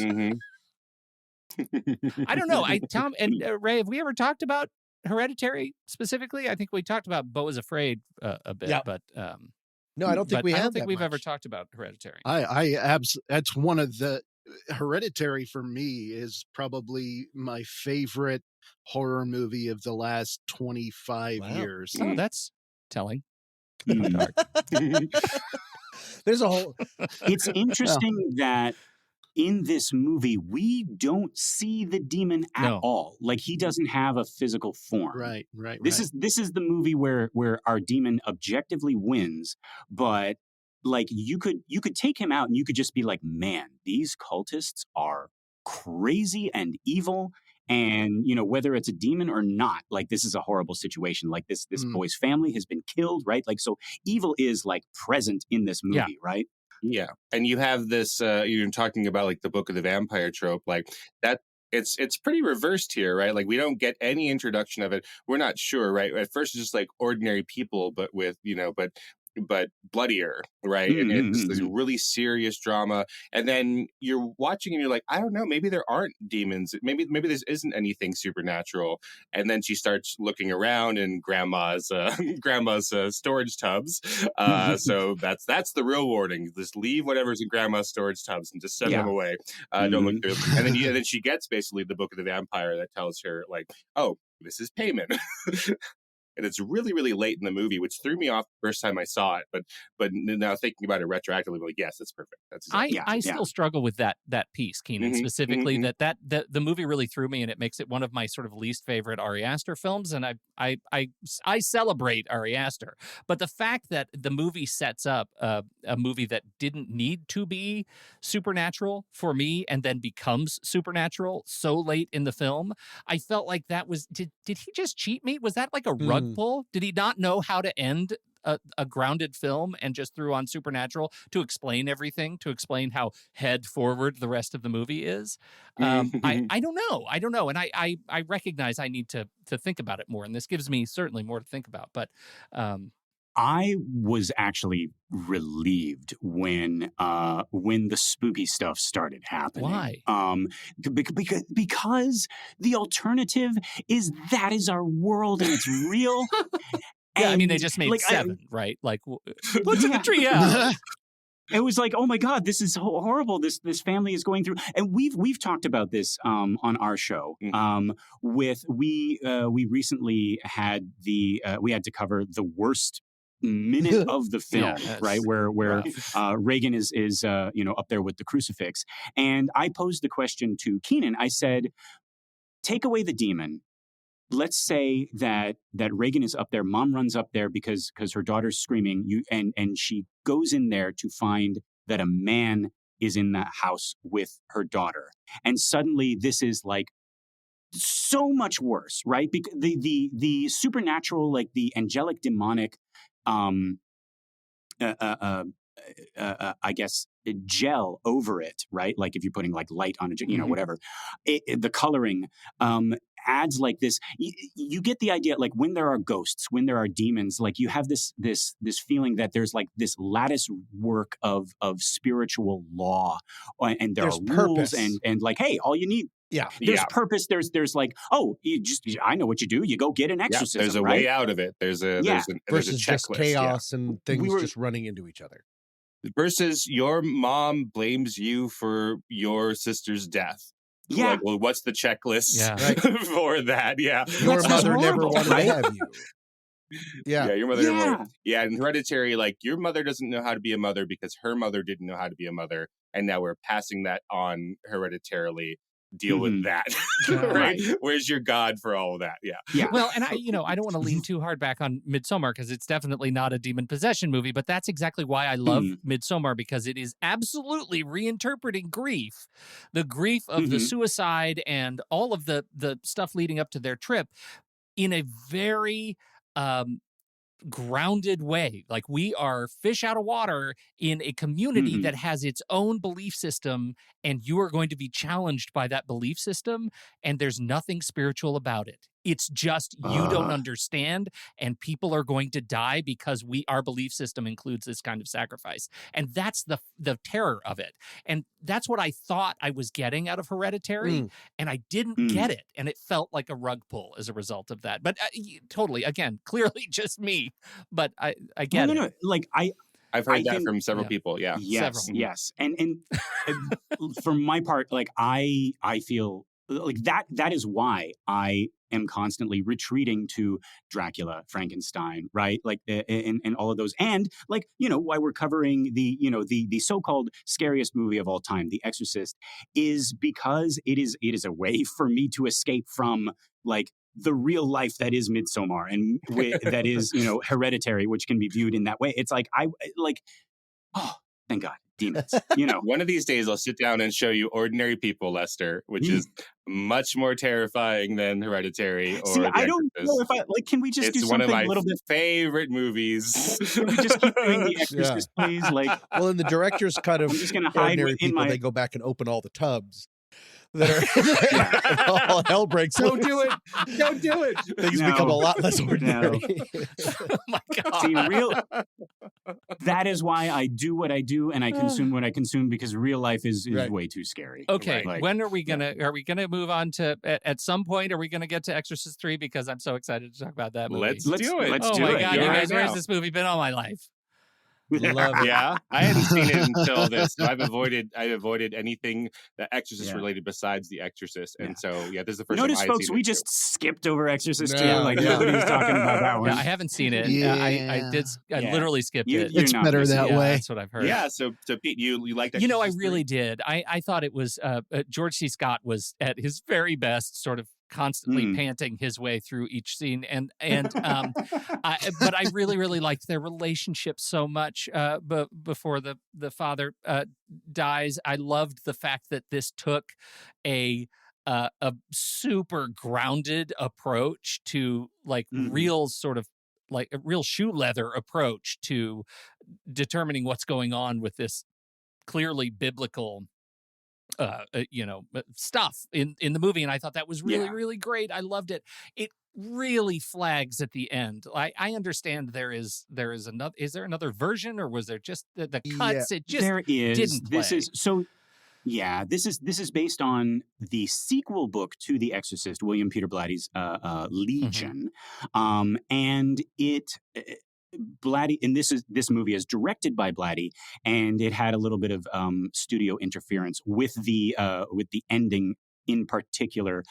I don't know. Tom and Ray, have we ever talked about Hereditary specifically? I think we talked about Beau is Afraid a bit, but no, I don't think we have. I don't think we've ever talked about Hereditary. That's one of the Hereditary for me is probably my favorite horror movie of the last 25 years. Oh, that's telling. There's a whole. It's interesting that in this movie, we don't see the demon at all. Like he doesn't have a physical form. Right. This is the movie where our demon objectively wins, but like you could take him out and you could just be like, man, these cultists are crazy and evil. And, whether it's a demon or not, like this is a horrible situation. Like this boy's family has been killed, right? Like, so evil is like present in this movie, right? Yeah. And you have this, you're talking about like the Book of the Vampire trope, like that. It's pretty reversed here, right? Like we don't get any introduction of it. We're not sure, right? At first it's just like ordinary people, but with, but bloodier, right? And it's this really serious drama. And then you're watching and you're like, I don't know, maybe there aren't demons. Maybe this isn't anything supernatural. And then she starts looking around in grandma's storage tubs. So that's the real warning. Just leave whatever's in grandma's storage tubs and just send them away. Don't look through them. And then she gets basically the Book of the Vampire that tells her like, oh, this is Payman. and it's really, really late in the movie, which threw me off the first time I saw it. But now thinking about it retroactively, I'm like, yes, it's perfect. That's exactly I still struggle with that piece, Kynan, specifically. That the movie really threw me, and it makes it one of my sort of least favorite Ari Aster films. And I celebrate Ari Aster, but the fact that the movie sets up a movie that didn't need to be supernatural for me and then becomes supernatural so late in the film, I felt like that was, did he just cheat me? Was that like a rug pull? Did he not know how to end a grounded film and just threw on supernatural to explain everything, to explain how head forward the rest of the movie is? I don't know. And I recognize I need to think about it more. And this gives me certainly more to think about. But I was actually relieved when the spooky stuff started happening. Why? Because the alternative is that is our world and it's real. Yeah, I mean, they just made 7, right? Like, what's in the treehouse? It was like, oh my God, this is horrible. This family is going through, and we've talked about this on our show. We recently had we had to cover the worst minute of the film, right? Where Reagan is up there with the crucifix, and I posed the question to Kynan. I said, take away the demon. Let's say that Reagan is up there. Mom runs up there because her daughter's screaming. And she goes in there to find that a man is in that house with her daughter. And suddenly this is like so much worse, right? Because the supernatural, like the angelic, demonic, I guess, gel over it, right? Like if you're putting like light on it, whatever. The coloring adds like this. You get the idea, like when there are ghosts, when there are demons, like you have this feeling that there's like this lattice work of spiritual law, and there's rules, and like, hey, all you need. Yeah, there's purpose. There's like, oh, I know what you do. You go get an exorcism. There's a way out of it. There's a versus checklist. Just chaos and things just running into each other. Versus your mom blames you for your sister's death. Yeah. Like, well, what's the checklist for that? Yeah. Your mother never wanted to have you. Yeah, your mother never. Yeah, and Hereditary, like your mother doesn't know how to be a mother because her mother didn't know how to be a mother, and now we're passing that on hereditarily. Deal with that, right? Where's your God for all of that? Yeah. Well, and I don't want to lean too hard back on Midsommar because it's definitely not a demon possession movie, but that's exactly why I love Midsommar, because it is absolutely reinterpreting grief, the grief of the suicide and all of the stuff leading up to their trip in a very grounded way. Like, we are fish out of water in a community that has its own belief system, and you are going to be challenged by that belief system, and there's nothing spiritual about it. It's just you don't understand, and people are going to die because our belief system includes this kind of sacrifice. And that's the terror of it. And that's what I thought I was getting out of Hereditary, and I didn't get it. And it felt like a rug pull as a result of that. But totally, again, clearly just me. But I get it. No. Like, I've heard that from several people. Yeah. Yes. And for my part, like I feel like that is why I am constantly retreating to Dracula, Frankenstein, right? Like, and all of those. And like, why we're covering the so-called scariest movie of all time, The Exorcist, is because it is a way for me to escape from like the real life that is Midsommar and that is, Hereditary, which can be viewed in that way. It's like, thank God, demons, One of these days I'll sit down and show you Ordinary People, Lester, which is much more terrifying than Hereditary. Or I don't know if can we just do something a little bit? Favorite movies. Can we just keep doing The Exorcist, please? Like, well, in the director's cut of Ordinary People, they go back and open all the tubs that are all hell breaks. Don't do it. Things become a lot less ordinary. Oh my God. See, that is why I do what I do and I consume what I consume, because real life is way too scary. Okay. Right. When are we gonna move on to at some point are we gonna get to Exorcist 3? Because I'm so excited to talk about that movie. Let's do it. Oh my God, you guys, where's this movie been all my life? Love it. Yeah, I hadn't seen it until this. So I've avoided anything that Exorcist related besides The Exorcist, and so this is the first Notice, time folks, we just skipped over Exorcist II. Like nobody's talking about that one. Yeah, I haven't seen it. Yeah. I literally skipped it. It's better that way. That's what I've heard. Yeah, so Pete, you liked Exorcist I 3? really did. I thought it was George C. Scott was at his very best, sort of constantly panting his way through each scene, but I really liked their relationship so much before the father dies. I loved the fact that this took a super grounded approach to real sort of like a real shoe leather approach to determining what's going on with this clearly biblical stuff in the movie, and I thought that was really great. I loved it. It really flags at the end. I understand is there another version, or was there just the cuts? It just there is. Didn't play. This is based on the sequel book to The Exorcist, William Peter Blatty's Legion, and it. Blatty, and this movie is directed by Blatty, and it had a little bit of studio interference with the ending in particular.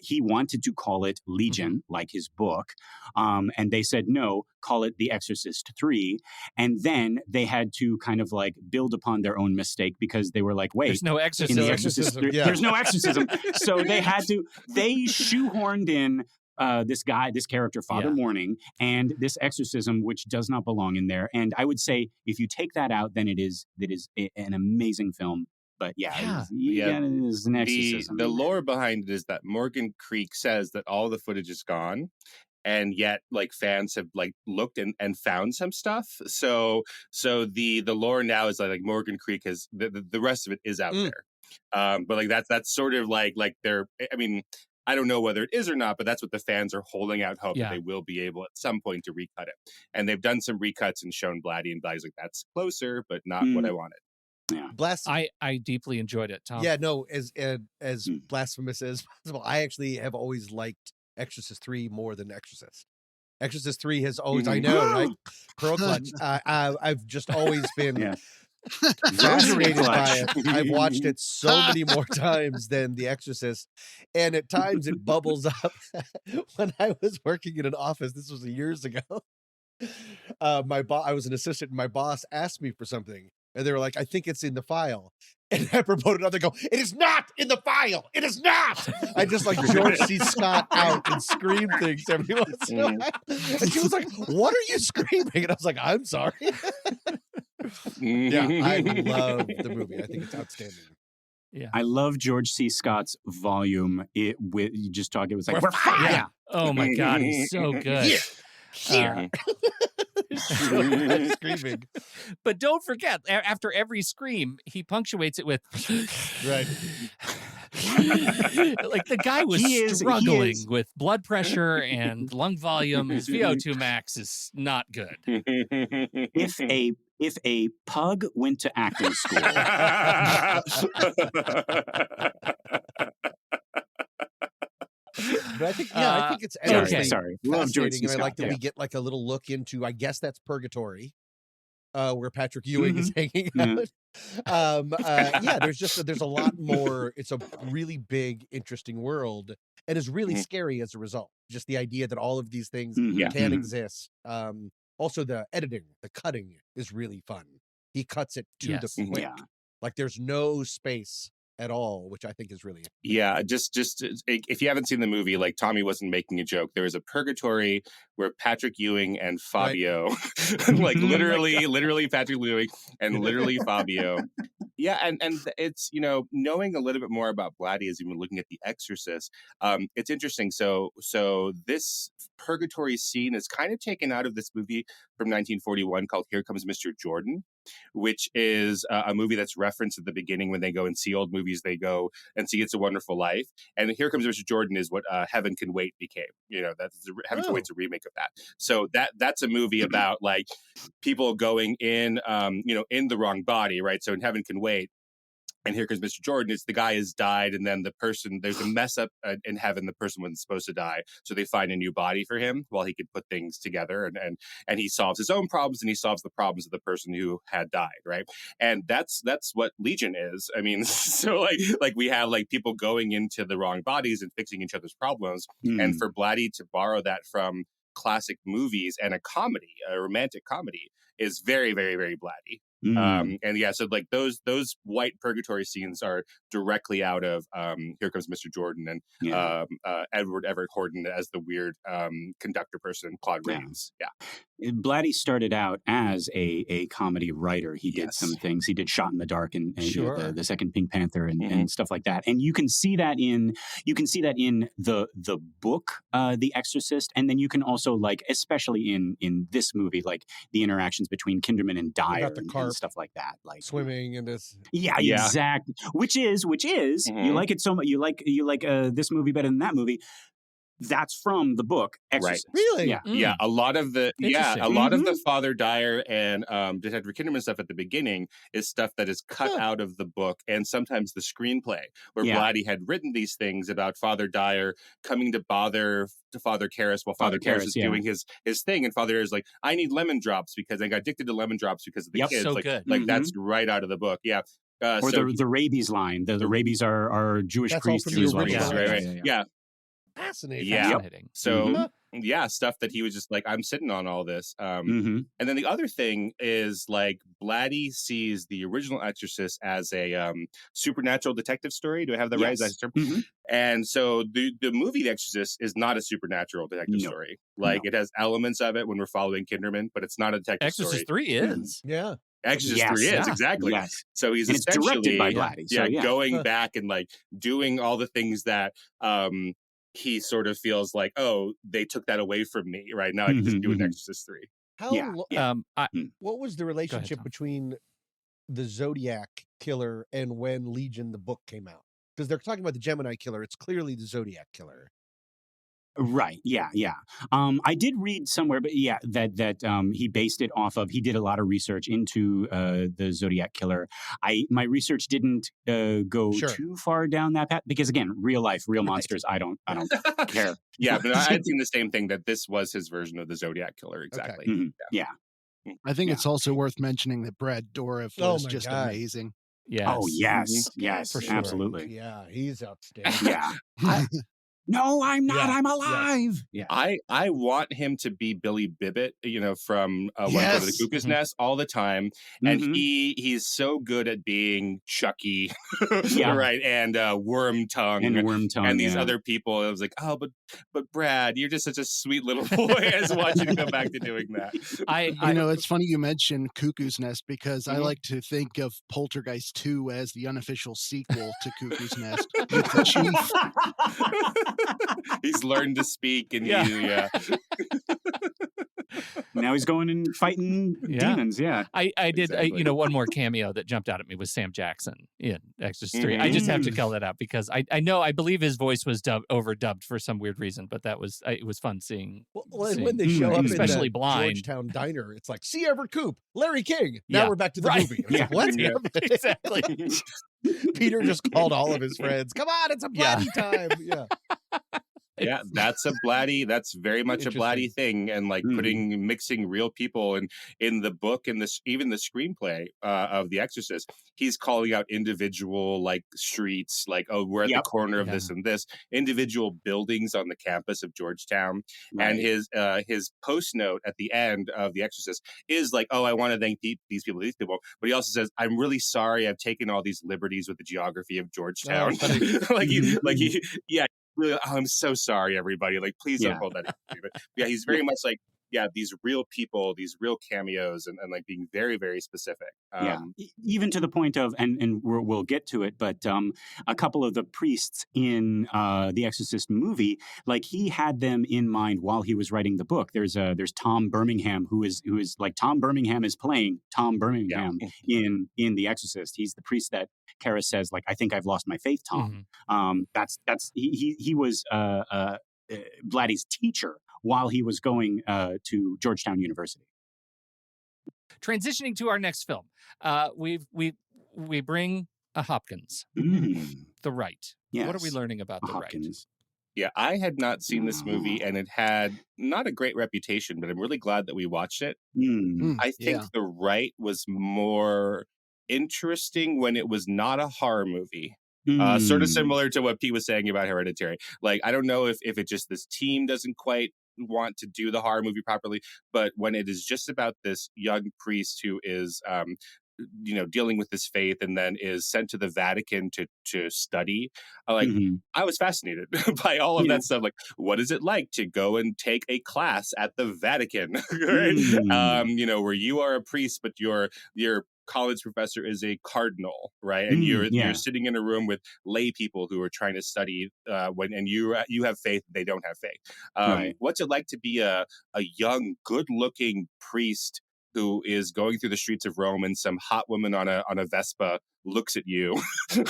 He wanted to call it Legion, like his book, and they said no, call it The Exorcist III, and then they had to kind of like build upon their own mistake because they were like, wait, there's no exorcism. In The Exorcist III, there's no exorcism, so they shoehorned in this character, Father Morning, and this exorcism, which does not belong in there. And I would say if you take that out, then it is an amazing film. But it is an exorcism. The lore behind it is that Morgan Creek says that all the footage is gone, and yet like fans have like looked and found some stuff. So the lore now is like Morgan Creek has the rest of it is out there. But like that's sort of like they're, I mean, I don't know whether it is or not, but that's what the fans are holding out hope that they will be able at some point to recut it. And they've done some recuts and shown Blatty, and Blatty's like, that's closer, but not what I wanted. Yeah. I deeply enjoyed it, Tom. Yeah, no, as blasphemous as possible, I actually have always liked Exorcist 3 more than Exorcist. Exorcist 3 has always, I know, right? Pearl clutch. I've just always been fascinated by it. I've watched it so many more times than The Exorcist, and at times it bubbles up. When I was working in an office, this was years ago, I was an assistant, and my boss asked me for something, and they were like, I think it's in the file. And I promoted another, go, it is not in the file. It is not. I just like George C. Scott out and scream things every once in a while. And she was like, what are you screaming? And I was like, I'm sorry. Yeah, I love the movie. I think it's outstanding. Yeah, I love George C. Scott's volume. It was like, we're fire. Yeah. Oh my God, he's so good. Here. Screaming. But don't forget, after every scream, he punctuates it with right. Like the guy was struggling with blood pressure and lung volume. His VO2 max is not good. If a pug went to acting school. But I think it's okay. Sorry, fascinating, and I like that we get like a little look into, I guess that's purgatory, where Patrick Ewing is hanging out. There's a lot more. It's a really big, interesting world, and is really scary as a result. Just the idea that all of these things can exist. Also, the editing, the cutting is really fun. He cuts it to the quick. Yeah. Like there's no space at all, which I think is really just if you haven't seen the movie, like Tommy wasn't making a joke, there is a purgatory where Patrick Ewing and Fabio like literally Patrick Ewing and literally Fabio, and it's, knowing a little bit more about Blatty as you've been looking at The Exorcist, it's interesting. So this purgatory scene is kind of taken out of this movie from 1941 called Here Comes Mr. Jordan, which is a movie that's referenced at the beginning. When they go and see old movies, they go and see It's a Wonderful Life. And Here Comes Mr. Jordan is what Heaven Can Wait became. Heaven Can Wait's a remake of that. So that's a movie about like people going in, in the wrong body, right? So in Heaven Can Wait, And here comes Mr. Jordan. It's the guy has died, and then there's a mess up in heaven. The person wasn't supposed to die, so they find a new body for him while he could put things together, and he solves his own problems, and he solves the problems of the person who had died, right? And that's what Legion is. I mean, so like we have like people going into the wrong bodies and fixing each other's problems, and for Blatty to borrow that from classic movies and a romantic comedy, is very, very, very Blatty. And yeah, so like those white purgatory scenes are directly out of Here Comes Mr. Jordan, and Edward Everett Horton as the weird conductor person, Claude Rains. Blatty started out as a comedy writer. He did some things. He did Shot in the Dark and the second Pink Panther and stuff like that. And you can see that in the book, The Exorcist, and then you can also like, especially in this movie, like the interactions between Kinderman and Dyer and stuff like that, like swimming and this. Yeah, exactly. Which is you like it so much. You like this movie better than that movie. That's from the book Exorcist. Right. Really? Yeah. Yeah. A lot of the of the Father Dyer and Detective Kinderman stuff at the beginning is stuff that is cut out of the book and sometimes the screenplay, where Blatty had written these things about Father Dyer coming to bother to Father Karras while Father Karras is doing his thing, and Father is like, I need lemon drops because I got addicted to lemon drops because of the kids. So like, good. Like that's right out of the book. Yeah. Or the rabies line. The rabies are Jewish priests as well. Right. Yeah. Fascinating. Yeah. Fascinating. So stuff that he was just like, I'm sitting on all this. And then the other thing is like Blatty sees the original Exorcist as a supernatural detective story. Do I have that right? Is that term? And so the movie The Exorcist is not a supernatural detective story. Like it has elements of it when we're following Kinderman, but it's not a detective story. Exorcist 3 is. Yeah. Exorcist 3 is, exactly. Yes. So he's and essentially it's directed by Blatty. So, going back and like doing all the things that he sort of feels like, oh, they took that away from me. Right now I can just do an Exorcist 3. What was the relationship between the Zodiac killer and when Legion the book came out? Because they're talking about the Gemini killer. It's clearly the Zodiac killer. Right. Yeah. I did read somewhere, but that he based it off of. He did a lot of research into the Zodiac killer. My research didn't go too far down that path because, again, real life, real monsters. I don't care. Yeah, but I'd seen the same thing, that this was his version of the Zodiac killer. Exactly. Okay. Yeah. I think it's also worth mentioning that Brad Dourif was just amazing. Yes. Oh yes, yes, for sure. Absolutely. Yeah, he's outstanding. Yeah. No, I'm not. I'm alive. Yeah. I want him to be Billy Bibbit, from One Flew Over the Cuckoo's Nest all the time. And he's so good at being Chucky, right? And Wormtongue. And these other people. It was like, oh, but Brad, you're just such a sweet little boy. I just want you to go back to doing that. It's funny you mentioned Cuckoo's Nest because I like to think of Poltergeist II as the unofficial sequel to Cuckoo's Nest with the chief. He's learned to speak and now he's going and fighting demons. Yeah, I did. Exactly. One more cameo that jumped out at me was Sam Jackson in Exorcist 3. I just have to call that out because I believe his voice was overdubbed for some weird reason, but it was fun seeing. Well, when they show up, especially in the blind Georgetown diner, it's like C. Everett Koop, Larry King. Now we're back to the movie. Yeah. What? Yeah. Exactly. Peter just called all of his friends. Come on, it's a Blatty time. Yeah. Yeah, that's a Blatty. That's very much a Blatty thing, and like mixing real people. And in the book and even the screenplay of The Exorcist, he's calling out individual like streets, like, oh, we're at the corner of this and this, individual buildings on the campus of Georgetown. Right. And his post note at the end of The Exorcist is like, oh, I want to thank these people, but he also says, I'm really sorry I've taken all these liberties with the geography of Georgetown. Really, I'm so sorry, everybody. Like, please don't hold that in. But he's very much like, these real people, these real cameos, and like being very, very specific. Even to the point of, and we'll get to it, but a couple of the priests in the Exorcist movie, like he had them in mind while he was writing the book. There's Tom Birmingham who is like Tom Birmingham is playing Tom Birmingham in The Exorcist. He's the priest that Karras says, like, I think I've lost my faith, Tom. He was Blatty's teacher while he was going to Georgetown University. Transitioning to our next film, we bring Hopkins. The Rite. Yes. What are we learning about the Rite? Yeah, I had not seen this movie, and it had not a great reputation, but I'm really glad that we watched it. I think The Rite was more interesting when it was not a horror movie. Sort of similar to what Pete was saying about Hereditary. Like, I don't know if it just this team doesn't quite want to do the horror movie properly, but when it is just about this young priest who is dealing with his faith and then is sent to the Vatican to study. I was fascinated by all of that stuff. Like, what is it like to go and take a class at the Vatican? Right? Where you are a priest, but your college professor is a cardinal, right? And you're sitting in a room with lay people who are trying to study and you have faith, they don't have faith. What's it like to be a young, good-looking priest who is going through the streets of Rome and some hot woman on a Vespa looks at you,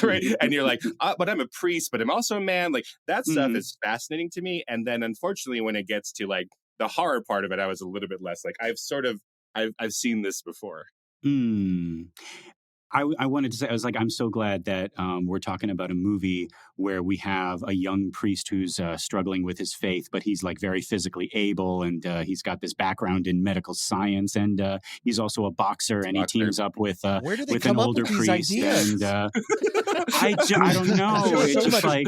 right? And you're like, but I'm a priest, but I'm also a man. Like, that stuff is fascinating to me. And then unfortunately, when it gets to like the horror part of it, I was a little bit less like, I've seen this before. I wanted to say, I was like, I'm so glad that we're talking about a movie where we have a young priest who's struggling with his faith, but he's like very physically able, and he's got this background in medical science, and he's also a boxer, and he teams up with an older priest. And I don't know. It's just like,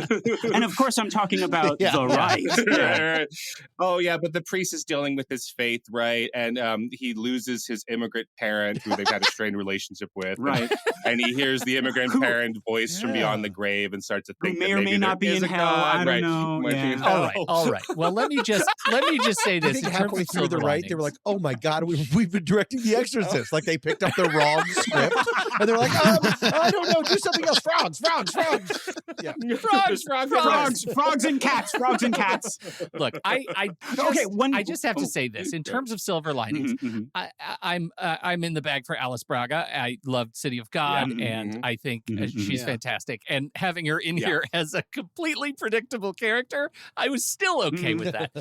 and of course, I'm talking about The Rite. Right. Oh yeah, but the priest is dealing with his faith, right? And he loses his immigrant parent, who they've had a strained relationship with, right? And he hears the immigrant parent voice from beyond the grave and starts to think who may or may not be in hell. I don't know. Yeah. All right. Well, let me just say this. I think halfway through The Rite, they were like, "Oh my God, we've been directing The Exorcist." Like, they picked up the wrong script, and they're like, "I don't know, do something else." Frogs. Yeah, frogs and cats. Look, I just have to say this in terms of silver linings. I'm in the bag for Alice Braga. I loved City of God, and I think she's fantastic. And having her in here as a completely predictable character, I was still okay with that.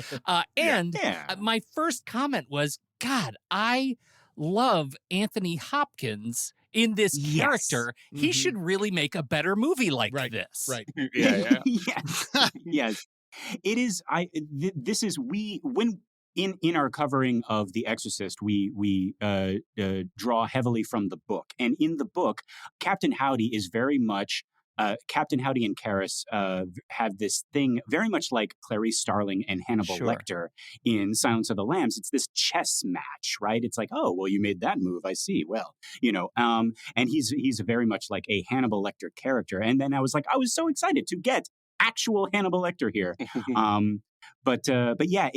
My first comment was, God, I love Anthony Hopkins in this character. He should really make a better movie like this. Right. Yes. It is. This is when. In our covering of The Exorcist, we draw heavily from the book. And in the book, Captain Howdy is very much, Captain Howdy and Karras have this thing very much like Clarice Starling and Hannibal Lecter in Silence of the Lambs. It's this chess match, right? It's like, oh, well, you made that move. I see. Well, and he's very much like a Hannibal Lecter character. And then I was so excited to get actual Hannibal Lecter here. But yeah,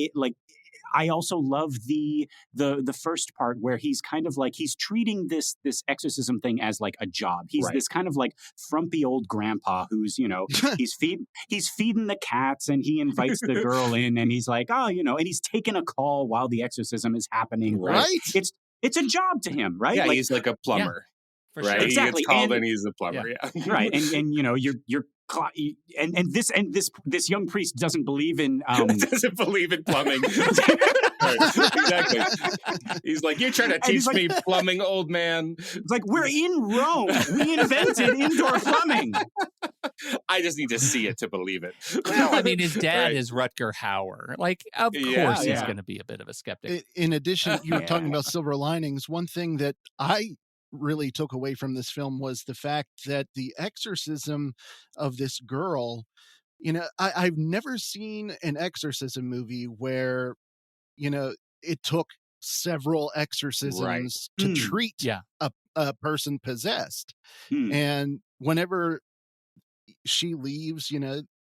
I also love the first part where he's kind of like, he's treating this exorcism thing as like a job. He's this kind of like frumpy old grandpa who's, he's feeding the cats, and he invites the girl in, and he's like, and he's taking a call while the exorcism is happening. Right? It's a job to him, right? Yeah, he's like a plumber. For right? Sure. Exactly. He gets called and he's a plumber. Yeah. Right. And you're this young priest doesn't believe in doesn't believe in plumbing. Right, exactly. He's like, you're trying to teach me plumbing, old man. It's like, we're in Rome. We invented indoor plumbing. I just need to see it to believe it. Well, I mean, his dad is Rutger Hauer. Like, of course he's going to be a bit of a skeptic. In addition, you were talking about silver linings. One thing that I really took away from this film was the fact that the exorcism of this girl, I've never seen an exorcism movie where, it took several exorcisms to treat a person possessed. And whenever she leaves,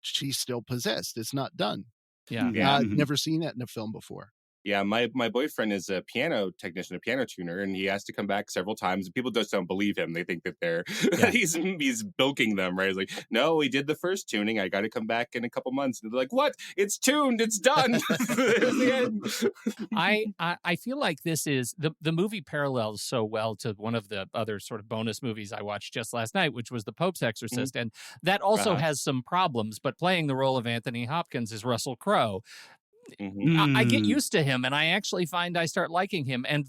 she's still possessed. It's not done. I've never seen that in a film before. Yeah, my boyfriend is a piano technician, a piano tuner, and he has to come back several times. People just don't believe him. They think that he's bilking them, right? He's like, no, we did the first tuning. I got to come back in a couple months. And they're like, what? It's tuned. It's done. I feel like this is the movie parallels so well to one of the other sort of bonus movies I watched just last night, which was The Pope's Exorcist, and that also has some problems. But playing the role of Anthony Hopkins is Russell Crowe. I get used to him, and I actually find I start liking him. And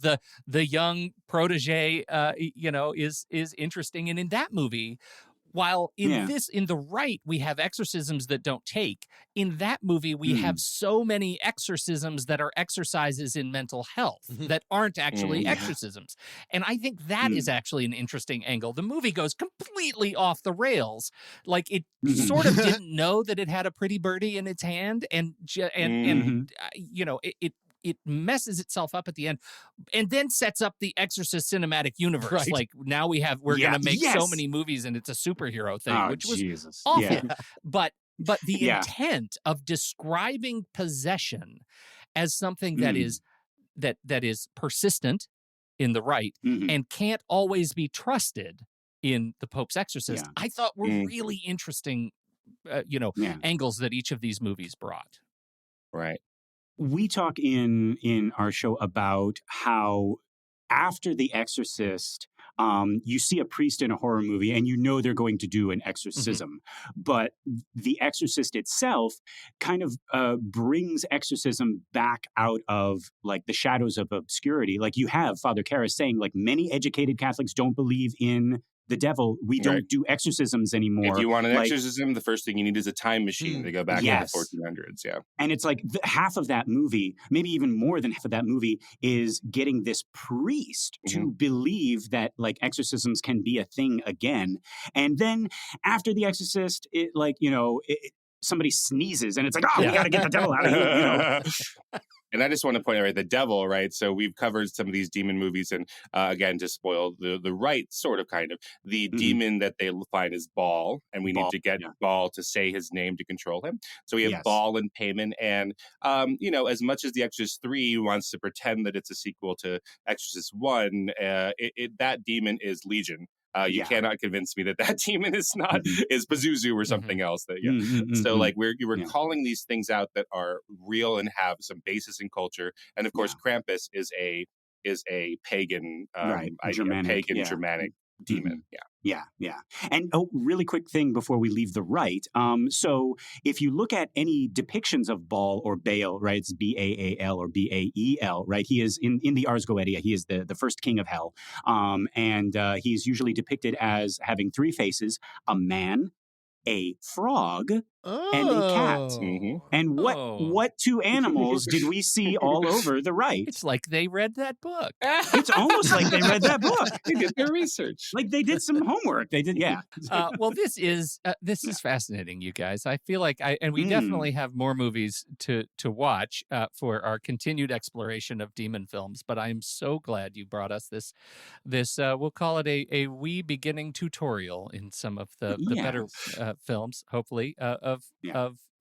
the young protege, is interesting. And in that movie, While in the Rite, we have exorcisms that don't take. In that movie, we have so many exorcisms that are exercises in mental health that aren't actually exorcisms. And I think that is actually an interesting angle. The movie goes completely off the rails. Like, it sort of didn't know that it had a pretty birdie in its hand, and you know, it messes itself up at the end, and then sets up the Exorcist cinematic universe. Right. Like, now we're going to make so many movies, and it's a superhero thing, which was awful. Yeah. But the intent of describing possession as something that is that is persistent in the Rite and can't always be trusted in the Pope's Exorcist, I thought were really interesting, angles that each of these movies brought. Right. We talk in our show about how after The Exorcist, you see a priest in a horror movie and you know they're going to do an exorcism. But The Exorcist itself kind of brings exorcism back out of like the shadows of obscurity. Like, you have Father Karras saying, like, many educated Catholics don't believe in the devil. We don't do exorcisms anymore. If you want an exorcism, the first thing you need is a time machine to go back to the 1400s. Yeah. And it's like half of that movie, maybe even more than half of that movie, is getting this priest to believe that like exorcisms can be a thing again. And then after The Exorcist, somebody sneezes and it's like, we got to get the devil out of here. And I just want to point out, right, the devil, right? So we've covered some of these demon movies, and again, to spoil the Rite, sort of, kind of, the demon that they find is Baal, and we need to get Baal to say his name to control him. So we have Baal and Payman, and as much as The Exorcist III wants to pretend that it's a sequel to Exorcist I, that demon is Legion. You cannot convince me that demon is not is Pazuzu or something else. So like we're calling these things out that are real and have some basis in culture, and of course Krampus is a pagan, Germanic demon. Yeah. And really quick thing before we leave the Rite. So if you look at any depictions of Baal or Baal, right, it's Baal or Bael, right? He is in the Ars Goetia. He is the first king of hell. And he's usually depicted as having three faces: a man, a frog, and a cat. And what two animals did we see all over the Rite? It's like they read that book. It's almost like they read that book. They did their research. Like they did some homework. They did, well, this is fascinating, you guys. I feel like we definitely have more movies to watch for our continued exploration of demon films. But I'm so glad you brought us this. We'll call it a wee beginning tutorial in some of the better films, hopefully, of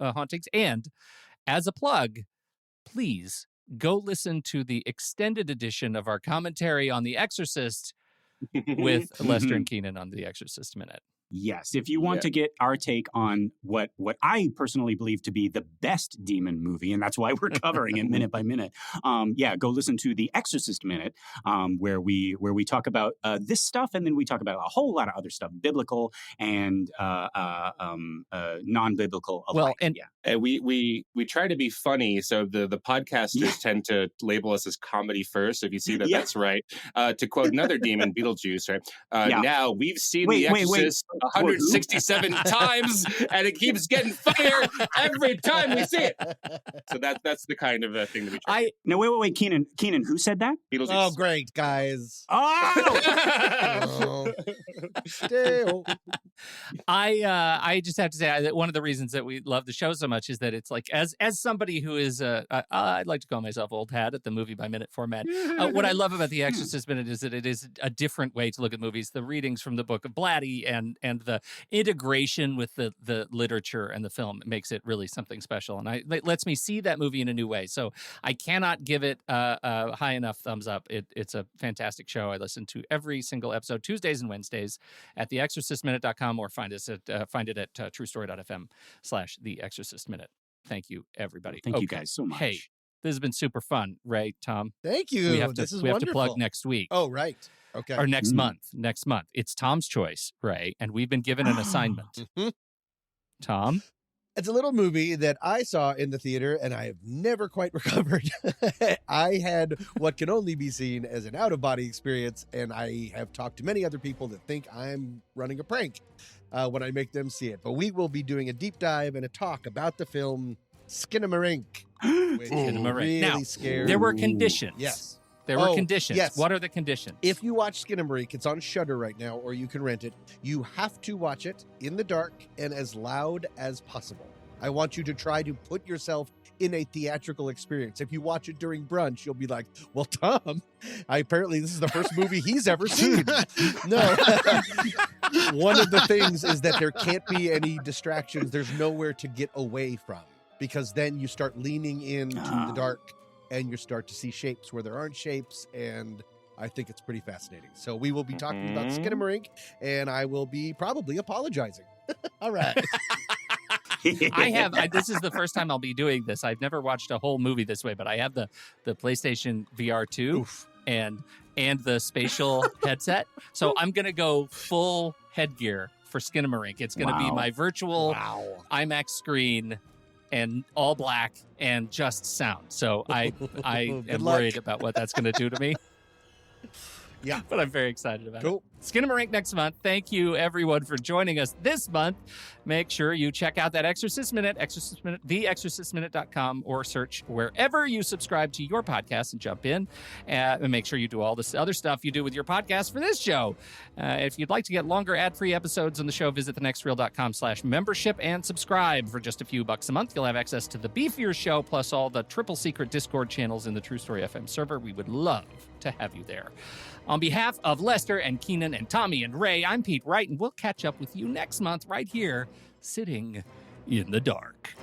hauntings. And as a plug, please go listen to the extended edition of our commentary on The Exorcist with Lester and Kynan on The Exorcist Minute. Yes, if you want to get our take on what I personally believe to be the best demon movie, and that's why we're covering it minute by minute, go listen to the Exorcist Minute, where we talk about this stuff, and then we talk about a whole lot of other stuff, biblical and non-biblical alike. Well, and we try to be funny, so the podcasters tend to label us as comedy first. So if you see that, that's right. To quote another demon, Beetlejuice, right? Now we've seen The Exorcist 167 times, and it keeps getting funnier every time we see it. So that's the kind of thing that we try. No, wait, Kynan, who said that? Beetlejuice. Oh, great, guys. I just have to say that one of the reasons that we love the show so much is that it's like, as somebody who is I'd like to call myself old hat at the movie by minute format. What I love about The Exorcist Minute is that it is a different way to look at movies. The readings from the Book of Blatty and the integration with the literature and the film makes it really something special, and it lets me see that movie in a new way. So I cannot give it a high enough thumbs up. It's a fantastic show. I listen to every single episode Tuesdays and Wednesdays at theexorcistminute.com, or find it at trustory.fm/The Exorcist Minute. Thank you, everybody. Thank you guys so much. Hey, this has been super fun, Ray, Tom. Thank you. We have wonderful. to plug next week. Oh, right. Okay. Or next month. It's Tom's choice, Ray, and we've been given an assignment. Tom? It's a little movie that I saw in the theater, and I have never quite recovered. I had what can only be seen as an out-of-body experience, and I have talked to many other people that think I'm running a prank. when I make them see it. But we will be doing a deep dive and a talk about the film Skinamarink, which really now, scared. There were conditions. Yes. There were conditions. Yes. What are the conditions? If you watch Skinamarink, it's on Shudder right now, or you can rent it. You have to watch it in the dark and as loud as possible. I want you to try to put yourself in a theatrical experience. If you watch it during brunch, you'll be like, well, Tom, apparently this is the first movie he's ever seen. No. One of the things is that there can't be any distractions. There's nowhere to get away from, because then you start leaning into the dark and you start to see shapes where there aren't shapes. And I think it's pretty fascinating. So we will be talking about Skinamarink, and I will be probably apologizing. All right. This is the first time I'll be doing this. I've never watched a whole movie this way, but I have the PlayStation VR 2 and the spatial headset. So I'm going to go full headgear for Skinamarink. It's going to be my virtual IMAX screen and all black and just sound. So I am worried about what that's going to do to me. Yeah. But I'm very excited about it. Skinamarink next month. Thank you, everyone, for joining us this month. Make sure you check out that Exorcist Minute, theexorcistminute.com, or search wherever you subscribe to your podcast and jump in. And make sure you do all this other stuff you do with your podcast for this show. If you'd like to get longer ad-free episodes on the show, visit thenextreel.com/membership and subscribe. For just a few bucks a month, you'll have access to the beefier show, plus all the triple secret Discord channels in the TruStory FM server. We would love to have you there. On behalf of Lester and Kynan and Tommy and Ray, I'm Pete Wright, and we'll catch up with you next month right here, sitting in the dark.